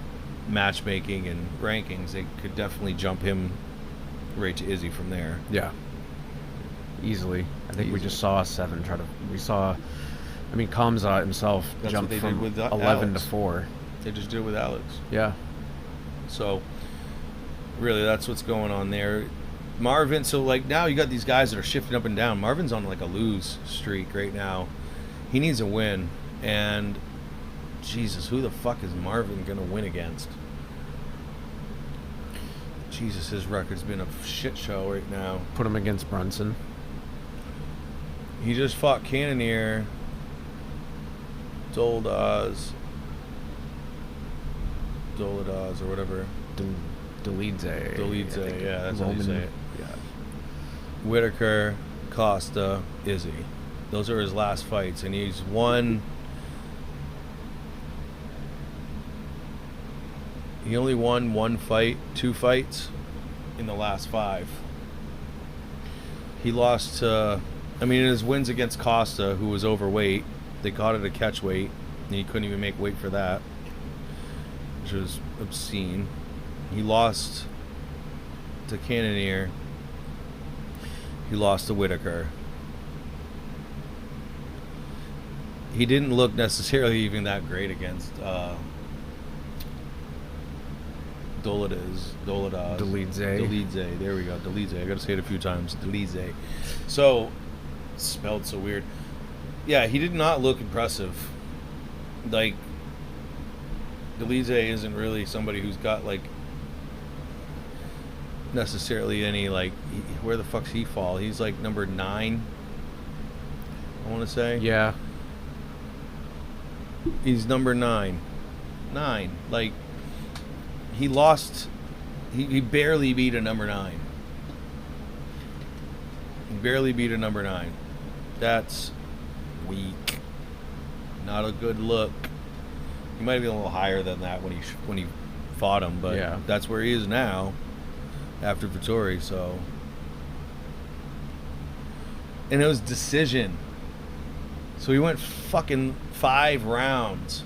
matchmaking and rankings, they could definitely jump him right to Izzy from there. Yeah. Easily. I think we just saw a 7 Khamzat himself jumped from 11 to 4. They just did it with Alex. Yeah. So, really, that's what's going on there. Marvin, so like now you got these guys that are shifting up and down. Marvin's on like a lose streak right now. He needs a win. And Jesus, who the fuck is Marvin gonna win against? Jesus, his record's been a shit show right now. Put him against Brunson. He just fought Cannonier, Dolidze or whatever. Dolidze, yeah, that's how you say it. Yeah. Whitaker, Costa, Izzy. Those are his last fights, and he's won. He only won 2 fights in the last 5. He lost to, in his wins against Costa, who was overweight, they caught it a catch weight, and he couldn't even make weight for that, which was obscene. He lost to Cannonier. He lost to Whitaker. He didn't look necessarily even that great against Dolidze. There we go. Dolidze. I got to say it a few times. Dolidze. So, spelled so weird. Yeah, he did not look impressive. Like, Dolidze isn't really somebody who's got, like, necessarily any, like, where the fuck's he fall? He's, like, number 9, I want to say. Yeah. He's number 9. Like, he lost. He barely beat a number 9. He barely beat a number 9. That's weak. Not a good look. He might be a little higher than that when he fought him, but yeah, that's where he is now after Vittori. So, and it was decision. So he went fucking 5 rounds.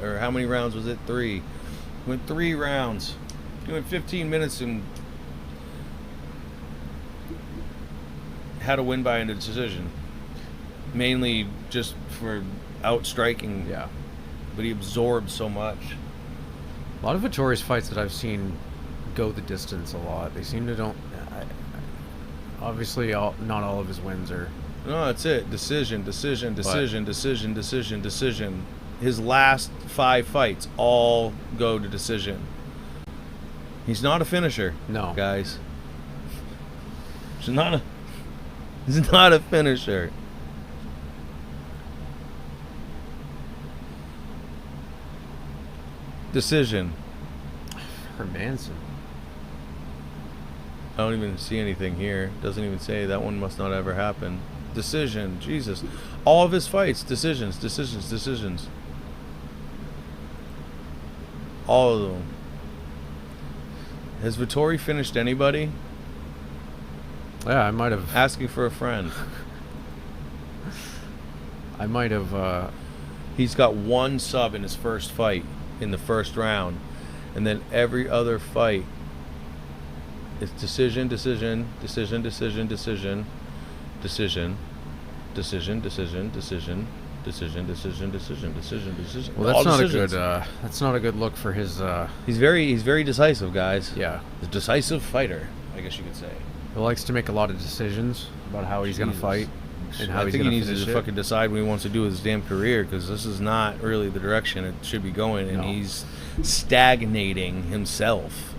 Or how many rounds was it? 3. He went 3 rounds. He went 15 minutes and had a win by a decision. Mainly just for outstriking. Yeah. But he absorbed so much. A lot of Vittori's fights that I've seen go the distance a lot. They seem to don't. Obviously, not all of his wins are No, that's it. Decision. His last 5 fights all go to decision. He's not a finisher. No. Guys. He's not a finisher. Decision. Hermanson. I don't even see anything here. Doesn't even say. That one must not ever happen. Decision. Jesus. All of his fights. Decisions. All of them. Has Vettori finished anybody? Yeah, I might have. Asking for a friend. I might have. He's got 1 sub in his first fight in the first round, and then every other fight is decision. Well, That's not decisions. A good. That's not a good look for his. He's very decisive, guys. Yeah, he's a decisive fighter, I guess you could say. He likes to make a lot of decisions about how he's going to fight and how he's going to finish it. I think he needs to fucking decide what he wants to do with his damn career, because this is not really the direction it should be going, and he's stagnating himself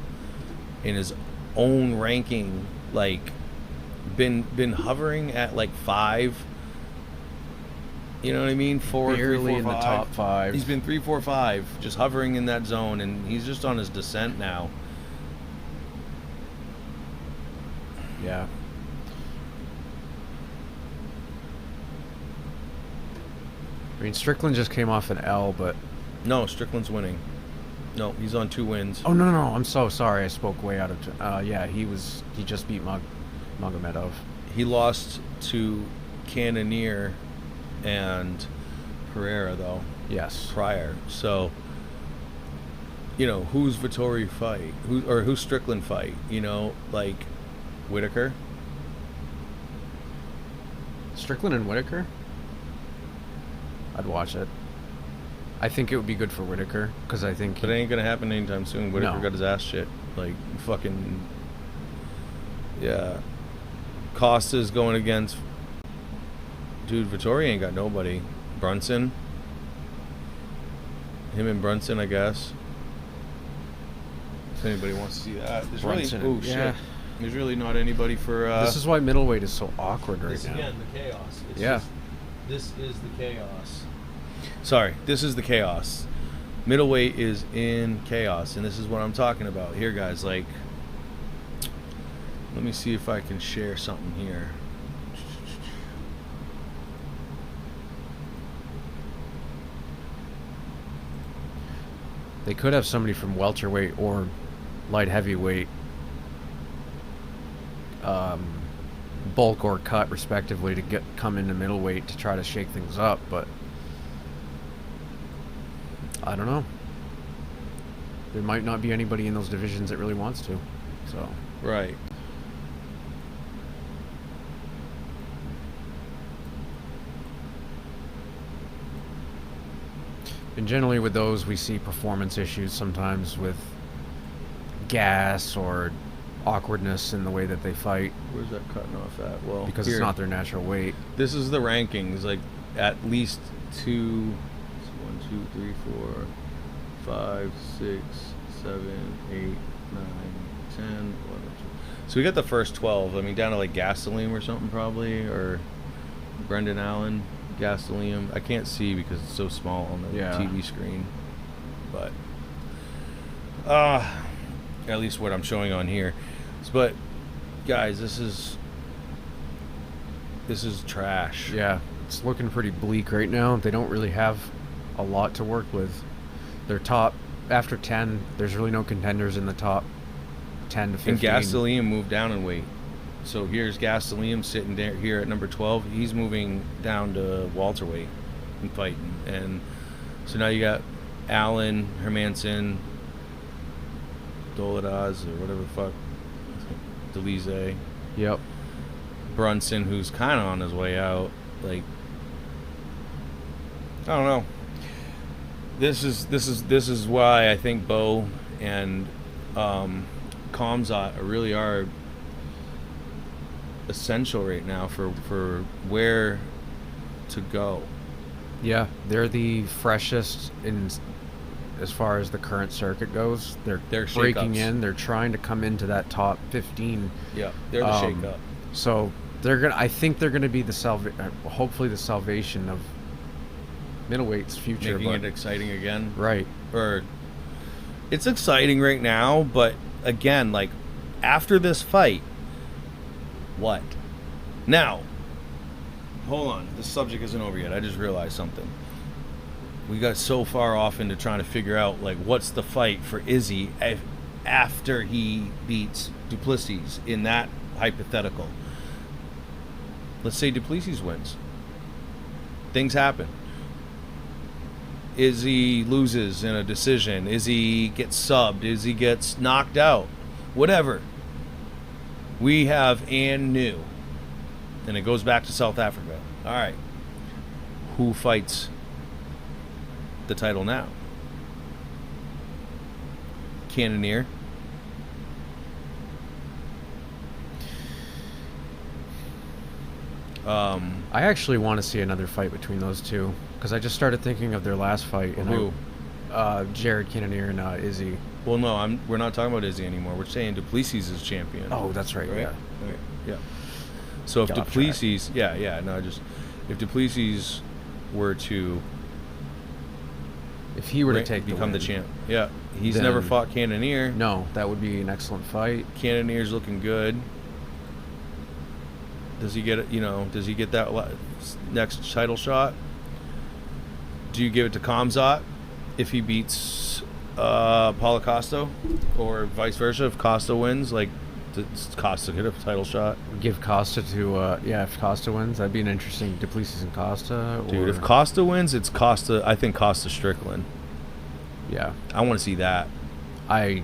in his own ranking. Like, been hovering at like 5. You know what I mean? 4, barely 3, 4, in 5. The top 5. He's been 3, 4, 5, just hovering in that zone, and he's just on his descent now. Yeah. I mean, Strickland just came off an L, but... No, Strickland's winning. No, he's on 2 wins. Oh, no. I'm so sorry. I spoke way out of... yeah, he just beat Magomedov. He lost to Cannonier and Pereira, though. Yes. Prior. So, you know, who's Vettori fight? Who's Strickland fight? You know, like... Whitaker? Strickland and Whitaker? I'd watch it. I think it would be good for Whitaker, because I think... But it ain't going to happen anytime soon. Whitaker got his ass shit. Like, fucking... Yeah. Costa's going against... Dude, Vettori ain't got nobody. Brunson? Him and Brunson, I guess. If anybody wants to see that. There's Brunson, really... Oh, shit. There's really not anybody for... this is why middleweight is so awkward right now. Again, the chaos. This is the chaos. Sorry, this is the chaos. Middleweight is in chaos, and this is what I'm talking about. Here, guys, like... Let me see if I can share something here. They could have somebody from welterweight or light heavyweight bulk or cut respectively to come into middleweight to try to shake things up, but I don't know. There might not be anybody in those divisions that really wants to. So right. And generally with those we see performance issues sometimes with gas or awkwardness in the way that they fight. Where's that cutting off at? Well, because here, it's not their natural weight. This is the rankings, like at least 2, 1, 2, 3, 4, 5, 6, 7, 8, 9, 10, 11. So we got the first 12. I mean, down to like Gasoline or something probably, or Brendan Allen, Gasoline. I can't see because it's so small on the TV screen. But at least what I'm showing on here. But guys, this is trash. Yeah, it's looking pretty bleak right now. They don't really have a lot to work with. Their top after 10, there's really no contenders in the top 10 to 15. And Gasoline moved down in weight. So here's Gasoline sitting there here at number 12. He's moving down to welterweight and fighting. And so now you got Allen, Hermanson, Doladas, or whatever the fuck, Delize. Yep. Brunson, who's kind of on his way out. Like, I don't know. This is why I think Bo and Kamzat really are essential right now for where to go. Yeah, they're the freshest in as far as the current circuit goes. They're breaking shakeups. in. They're trying to come into that top 15. Yeah, they're the shake-up. So I think they're gonna be hopefully the salvation of middleweight's future. Making it exciting again. Right. Or it's exciting right now, but again, like after this fight, what? Now, hold on. This subject isn't over yet. I just realized something. We got so far off into trying to figure out like what's the fight for Izzy after he beats Duplessis in that hypothetical. Let's say Duplessis wins. Things happen. Izzy loses in a decision. Izzy gets subbed. Izzy gets knocked out. Whatever. We have and new. And it goes back to South Africa. All right. Who fights the title now? Cannonier. I actually want to see another fight between those two because I just started thinking of their last fight. And who? Jared Cannonier and Izzy. Well, no, we're not talking about Izzy anymore. We're saying Duplessis is champion. Oh, that's right. Yeah. Right. Yeah. So if Got off Duplessis, if Duplessis were to, if he were to become the champ, yeah, he's then, never fought Cannonier. No, that would be an excellent fight. Cannonier's looking good. Does he get it? Does he get that next title shot? Do you give it to Khamzat if he beats Paulo Costa, or vice versa? If Costa wins, like, does Costa get a title shot? Give Costa to if Costa wins, that'd be an interesting Duplessis and Costa. Dude, if Costa wins, it's Costa. I think Costa Strickland. Yeah, I want to see that. And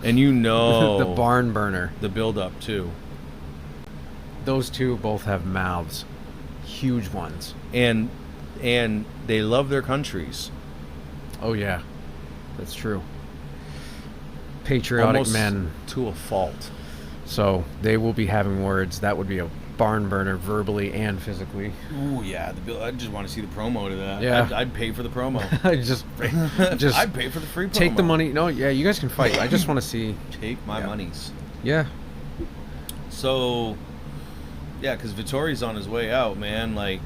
the barn burner, the build up too. Those two both have mouths, huge ones, and they love their countries. Oh yeah, that's true. Patriotic almost men to a fault. So they will be having words. That would be a barn burner, verbally and physically. Ooh yeah, I just want to see the promo to that. Yeah, I'd pay for the promo. just I'd pay for the free promo. Take the money. No, yeah, you guys can fight. I just want to see. Take my monies. Yeah. So, yeah, because Vittori's on his way out, man. Like,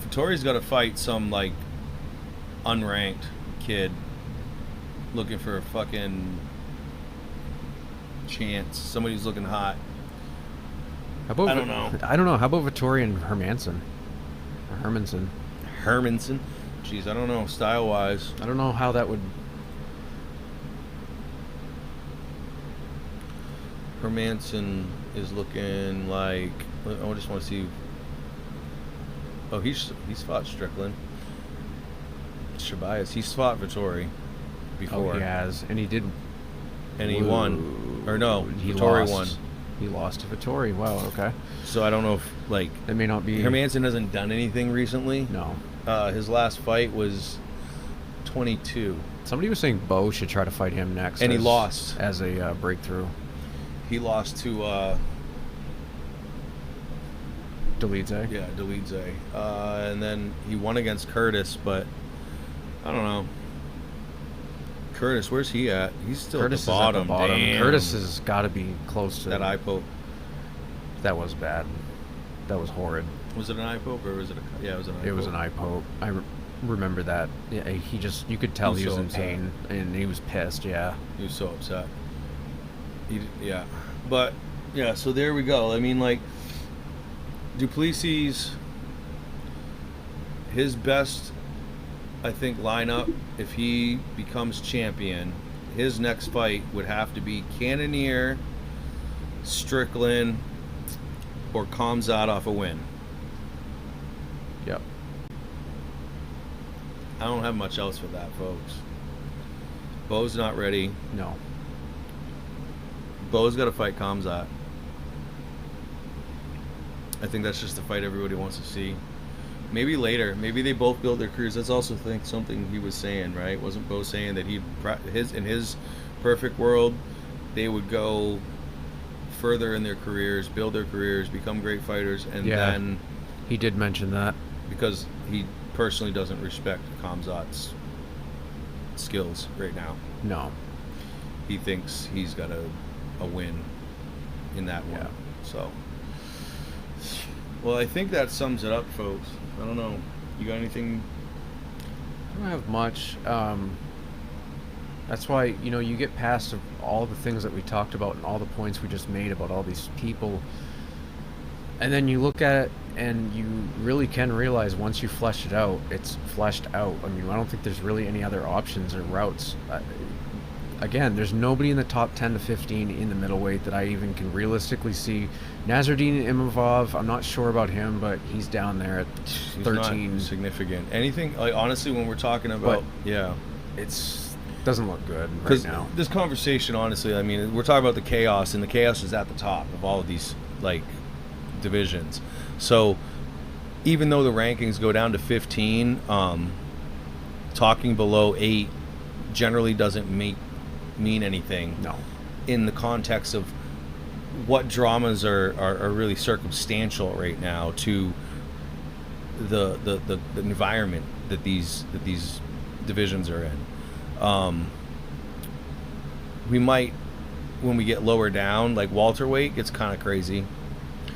Vittori's got to fight some like unranked kid looking for a fucking chance. Somebody who's looking hot. How about, I don't know. I don't know. How about Vettori and Hermanson? Or Hermanson? Jeez, I don't know. Style-wise. I don't know how that would... Hermanson is looking like... I just want to see... Oh, he's fought Strickland. Shabayas. He's fought Vettori before. Oh, he has. And he did... And he won. Or no, Vettori won. He lost to Vettori. Wow, okay. So I don't know if, like... It may not be... Hermanson hasn't done anything recently. No. His last fight was 22. Somebody was saying Bo should try to fight him next. And he lost. As a breakthrough. He lost to... Dolidze? Yeah, Dolidze. And then he won against Curtis, but... I don't know. Curtis, where's he at? He's still Curtis at the bottom. Is at the bottom. Damn. Curtis has got to be close to... That eye poke. That was bad. That was horrid. Was it an eye poke or was it a... Yeah, it was an eye poke. It was an eye poke. I remember that. Yeah, he just... You could tell he was in pain. And he was pissed, yeah. He was so upset. Yeah. But, yeah, so there we go. I mean, like, Duplessis, his best, I think, lineup, if he becomes champion, his next fight would have to be Cannonier, Strickland, or Khamzat off a win. Yep. I don't have much else for that, folks. Bo's not ready. No. Bo's got to fight Khamzat. I think that's just the fight everybody wants to see. Maybe later. Maybe they both build their careers. That's also something he was saying, right? Wasn't Bo saying that in his perfect world, they would go further in their careers, build their careers, become great fighters, and Yeah. then He did mention that. because he personally doesn't respect Khamzat's skills right now. No. He thinks he's got a win in that one. Yeah. So, well, I think that sums it up, folks. I don't know. You got anything? I don't have much. That's why, you get past all the things that we talked about and all the points we just made about all these people. And then you look at it and you really can realize once you flesh it out, it's fleshed out. I mean, I don't think there's really any other options or routes. Again, there's nobody in the top 10 to 15 in the middleweight that I even can realistically see. Nasruddin Imavov, I'm not sure about him, but he's down there at He's 13. not significant. Anything, like, honestly, when we're talking about, It's doesn't look good right because now. this conversation, honestly, I mean, we're talking about the chaos, and the chaos is at the top of all of these, like, divisions. So even though the rankings go down to 15, talking below 8 generally doesn't mean anything. No. In the context of what dramas are really circumstantial right now to the environment that these divisions are in. We might, when we get lower down, like welterweight gets kind of crazy.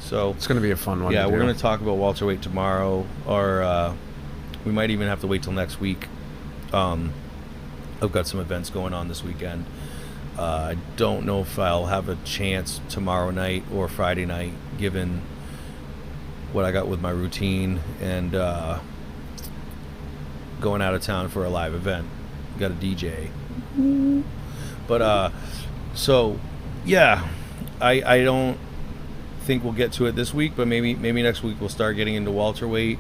So It's going to be a fun one. yeah, to we're do. going to talk about welterweight tomorrow, or we might even have to wait till next week. I've got some events going on this weekend. I don't know if I'll have a chance tomorrow night or Friday night, given what I got with my routine and going out of town for a live event. Got a DJ. But so yeah, I don't think we'll get to it this week, but maybe next week we'll start getting into welterweight,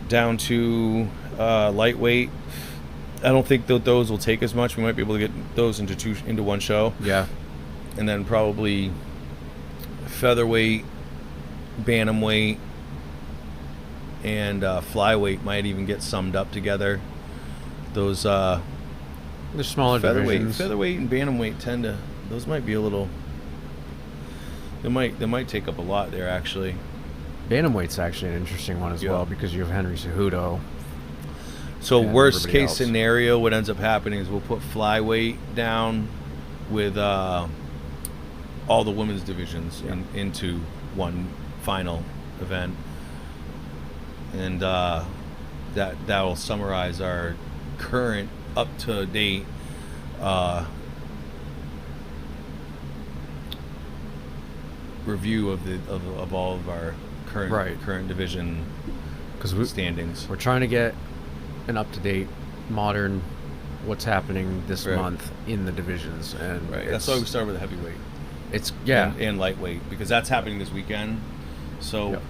down to lightweight. I don't think that those will take as much. We might be able to get those into one show. Yeah. And then probably featherweight, bantamweight, and flyweight might even get summed up together. Those They're smaller divisions. featherweight and bantamweight those might be a little. They might take up a lot there, actually. Bantamweight's actually an interesting one as well because you have Henry Cejudo. So and worst everybody case else. scenario, what ends up happening is we'll put flyweight down with all the women's divisions into one final event, and that will summarize our current up to date review of all of our current division standings. We're trying to get an up-to-date, modern, what's happening this month in the divisions, and That's why we start with the heavyweight. It's and lightweight, because that's happening this weekend. So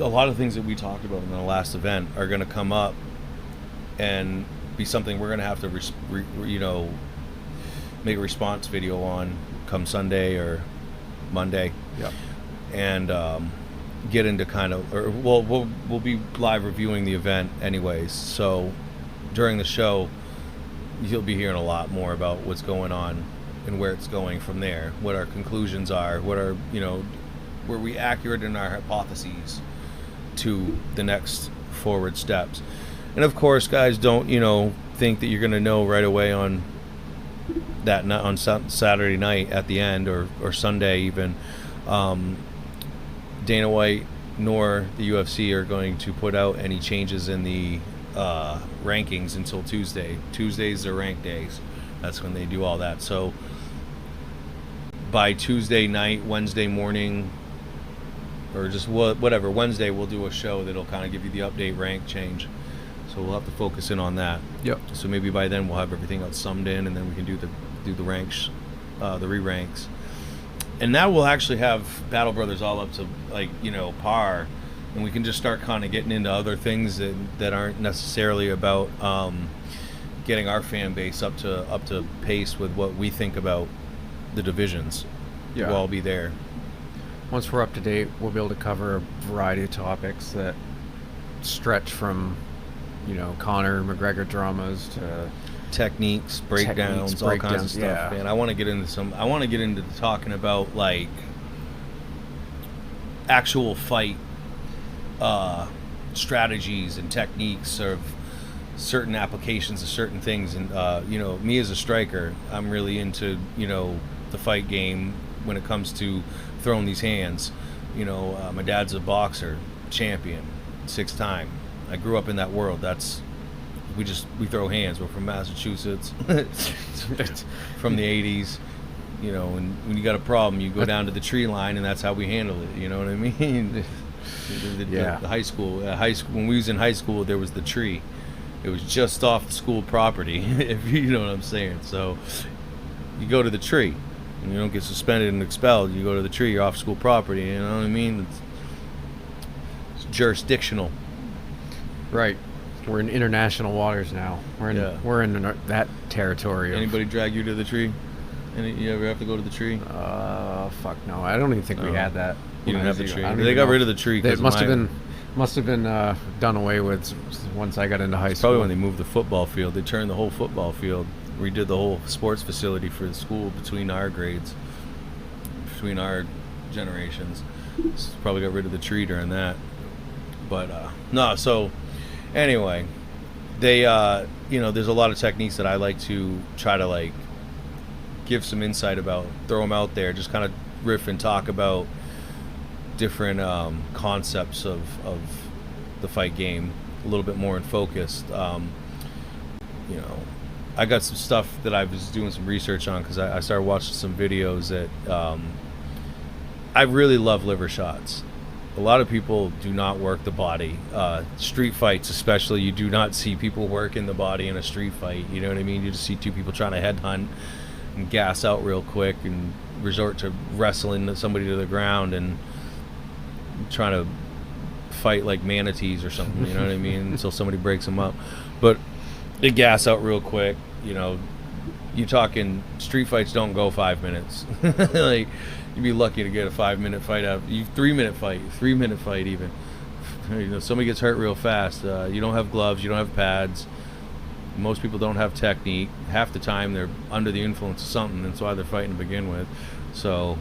a lot of things that we talked about in the last event are going to come up and be something we're going to have to make a response video on come Sunday or Monday. And get into we'll be live reviewing the event anyways, so during the show you'll be hearing a lot more about what's going on and where it's going from there, what our conclusions are, what are were we accurate in our hypotheses to the next forward steps. And of course, guys, don't think that you're going to know right away on that night, on Saturday night at the end, or Sunday even. Dana White nor the UFC are going to put out any changes in the rankings until Tuesday. Tuesdays are rank days. That's when they do all that. So by Tuesday night, Wednesday morning, or just whatever, Wednesday we'll do a show that'll kind of give you the update rank change. So we'll have to focus in on that. So maybe by then we'll have everything else summed in, and then we can do the ranks, the re-ranks. And now we'll actually have Battle Brothers all up to par, and we can just start kind of getting into other things that aren't necessarily about getting our fan base up to pace with what we think about the divisions. We'll all be there. Once we're up to date, we'll be able to cover a variety of topics that stretch from Conor McGregor dramas to techniques, breakdowns, all kinds of stuff. Man, I want to get into talking about like actual fight strategies and techniques of certain applications of certain things. And me as a striker, I'm really into the fight game when it comes to throwing these hands. My dad's a boxer, champion, 6-time. I grew up in that world. We throw hands. We're from Massachusetts, from the 80s. And when you got a problem, you go down to the tree line, and that's how we handle it. You know what I mean? The high school. When we was in high school, there was the tree. It was just off the school property, if you know what I'm saying. So you go to the tree, and you don't get suspended and expelled. You go to the tree, you're off school property. You know what I mean? It's jurisdictional. Right. We're in international waters now. We're in that territory. Anybody drag you to the tree? You ever have to go to the tree? Fuck no. I don't even think we had that. You didn't have the tree. They got rid of the tree. It must have been done away with once I got into high school. Probably when they moved the football field. They turned the whole football field, redid the whole sports facility for the school between our grades, between our generations. So probably got rid of the tree during that. But no. So anyway, they there's a lot of techniques that I like to try to like give some insight about, throw them out there, just kind of riff and talk about different concepts of the fight game a little bit more in focus. I got some stuff that I was doing some research on because I started watching some videos that I really love liver shots. A lot of people do not work the body. Street fights especially, you do not see people working the body in a street fight. You know what I mean? You just see two people trying to headhunt and gas out real quick and resort to wrestling somebody to the ground and trying to fight like manatees or something, you know what I mean, until somebody breaks them up. But they gas out real quick. You talking street fights don't go 5 minutes. Like, you'd be lucky to get a 5-minute fight out. 3-minute fight even. Somebody gets hurt real fast. You don't have gloves, you don't have pads. Most people don't have technique. Half the time they're under the influence of something. That's why they're fighting to begin with. So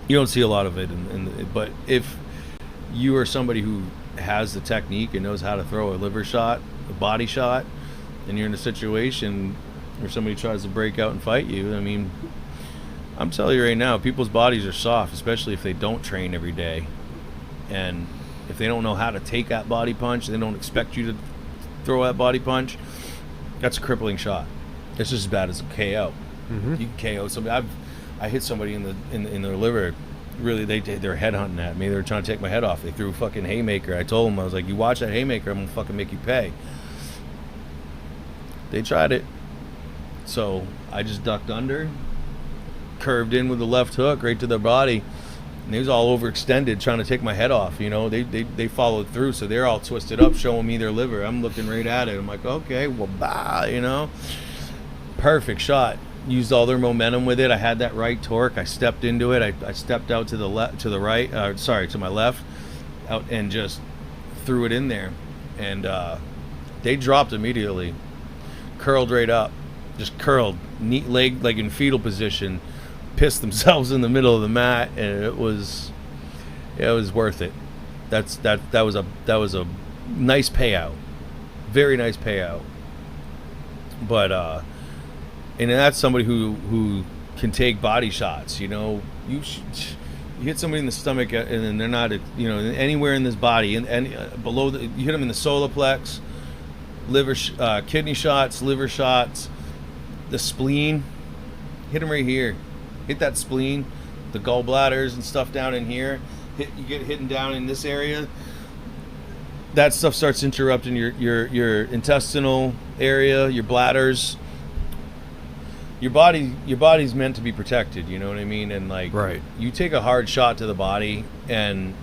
you don't see a lot of it. But if you are somebody who has the technique and knows how to throw a liver shot, a body shot, and you're in a situation where somebody tries to break out and fight you, I mean, I'm telling you right now, people's bodies are soft, especially if they don't train every day. And if they don't know how to take that body punch, they don't expect you to throw that body punch, that's a crippling shot. It's just as bad as a KO. Mm-hmm. You can KO somebody. I hit somebody in their liver. Really, they were headhunting at me. They were trying to take my head off. They threw a fucking haymaker. I told them, I was like, you watch that haymaker, I'm gonna fucking make you pay. They tried it. So I just ducked under, curved in with the left hook right to their body. And he was all overextended trying to take my head off. They followed through, so they're all twisted up showing me their liver. I'm looking right at it. I'm like, okay, well, perfect shot. Used all their momentum with it. I had that right torque. I stepped into it. I stepped out to the left, to my left, out and just threw it in there. And they dropped immediately, curled right up, just curled, neat leg, like in fetal position. Pissed themselves in the middle of the mat, and it was worth it. That was a nice payout, very nice payout. But and that's somebody who can take body shots. You hit somebody in the stomach, and then they're not anywhere in this body, and below you hit them in the solar plex, liver, kidney shots, liver shots, the spleen, hit them right here. Hit that spleen, the gallbladders and stuff down in here. You get hidden down in this area. That stuff starts interrupting your intestinal area, your bladders. Your body's meant to be protected. You know what I mean? And like, right. You take a hard shot to the body, and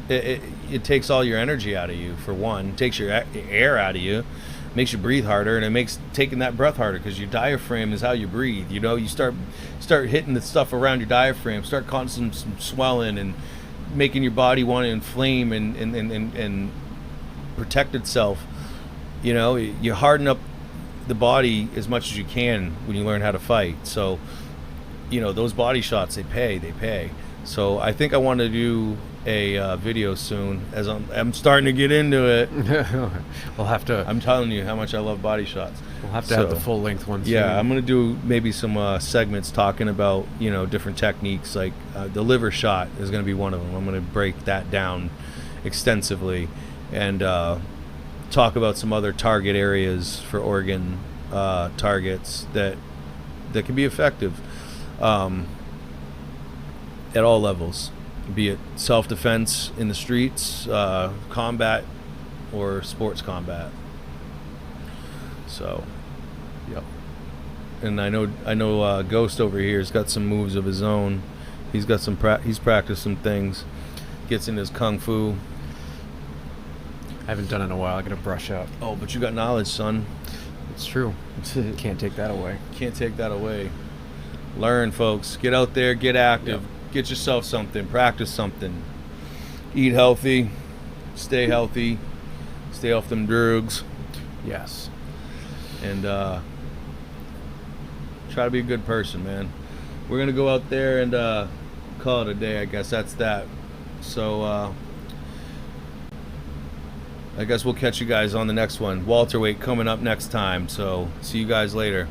it takes all your energy out of you. For one, it takes your air out of you. Makes you breathe harder, and it makes taking that breath harder because your diaphragm is how you breathe. You start hitting the stuff around your diaphragm, start causing some swelling and making your body want to inflame and protect itself. You know, you harden up the body as much as you can when you learn how to fight. So, you know, those body shots, they pay. So I think I want to do a video soon, as I'm starting to get into it. We'll have to. I'm telling you how much I love body shots. We'll have to have the full length one. Yeah, soon. I'm gonna do maybe some segments talking about, you know, different techniques. Like the liver shot is gonna be one of them. I'm gonna break that down extensively and talk about some other target areas for organ targets that can be effective at all levels, be it self-defense in the streets, combat, or sports combat. So, yep. And I know Ghost over here has got some moves of his own. He's got some he's practiced some things. Gets into his kung fu. I haven't done it in a while. I gotta brush up. Oh, but you got knowledge, son. It's true. Can't take that away. Can't take that away. Learn, folks. Get out there. Get active. Yep. Get yourself something. Practice something. Eat healthy. Stay healthy. Stay off them drugs. Yes. And try to be a good person, man. We're gonna go out there and call it a day. I guess that's that. So I guess we'll catch you guys on the next one. Welterweight coming up next time. So see you guys later.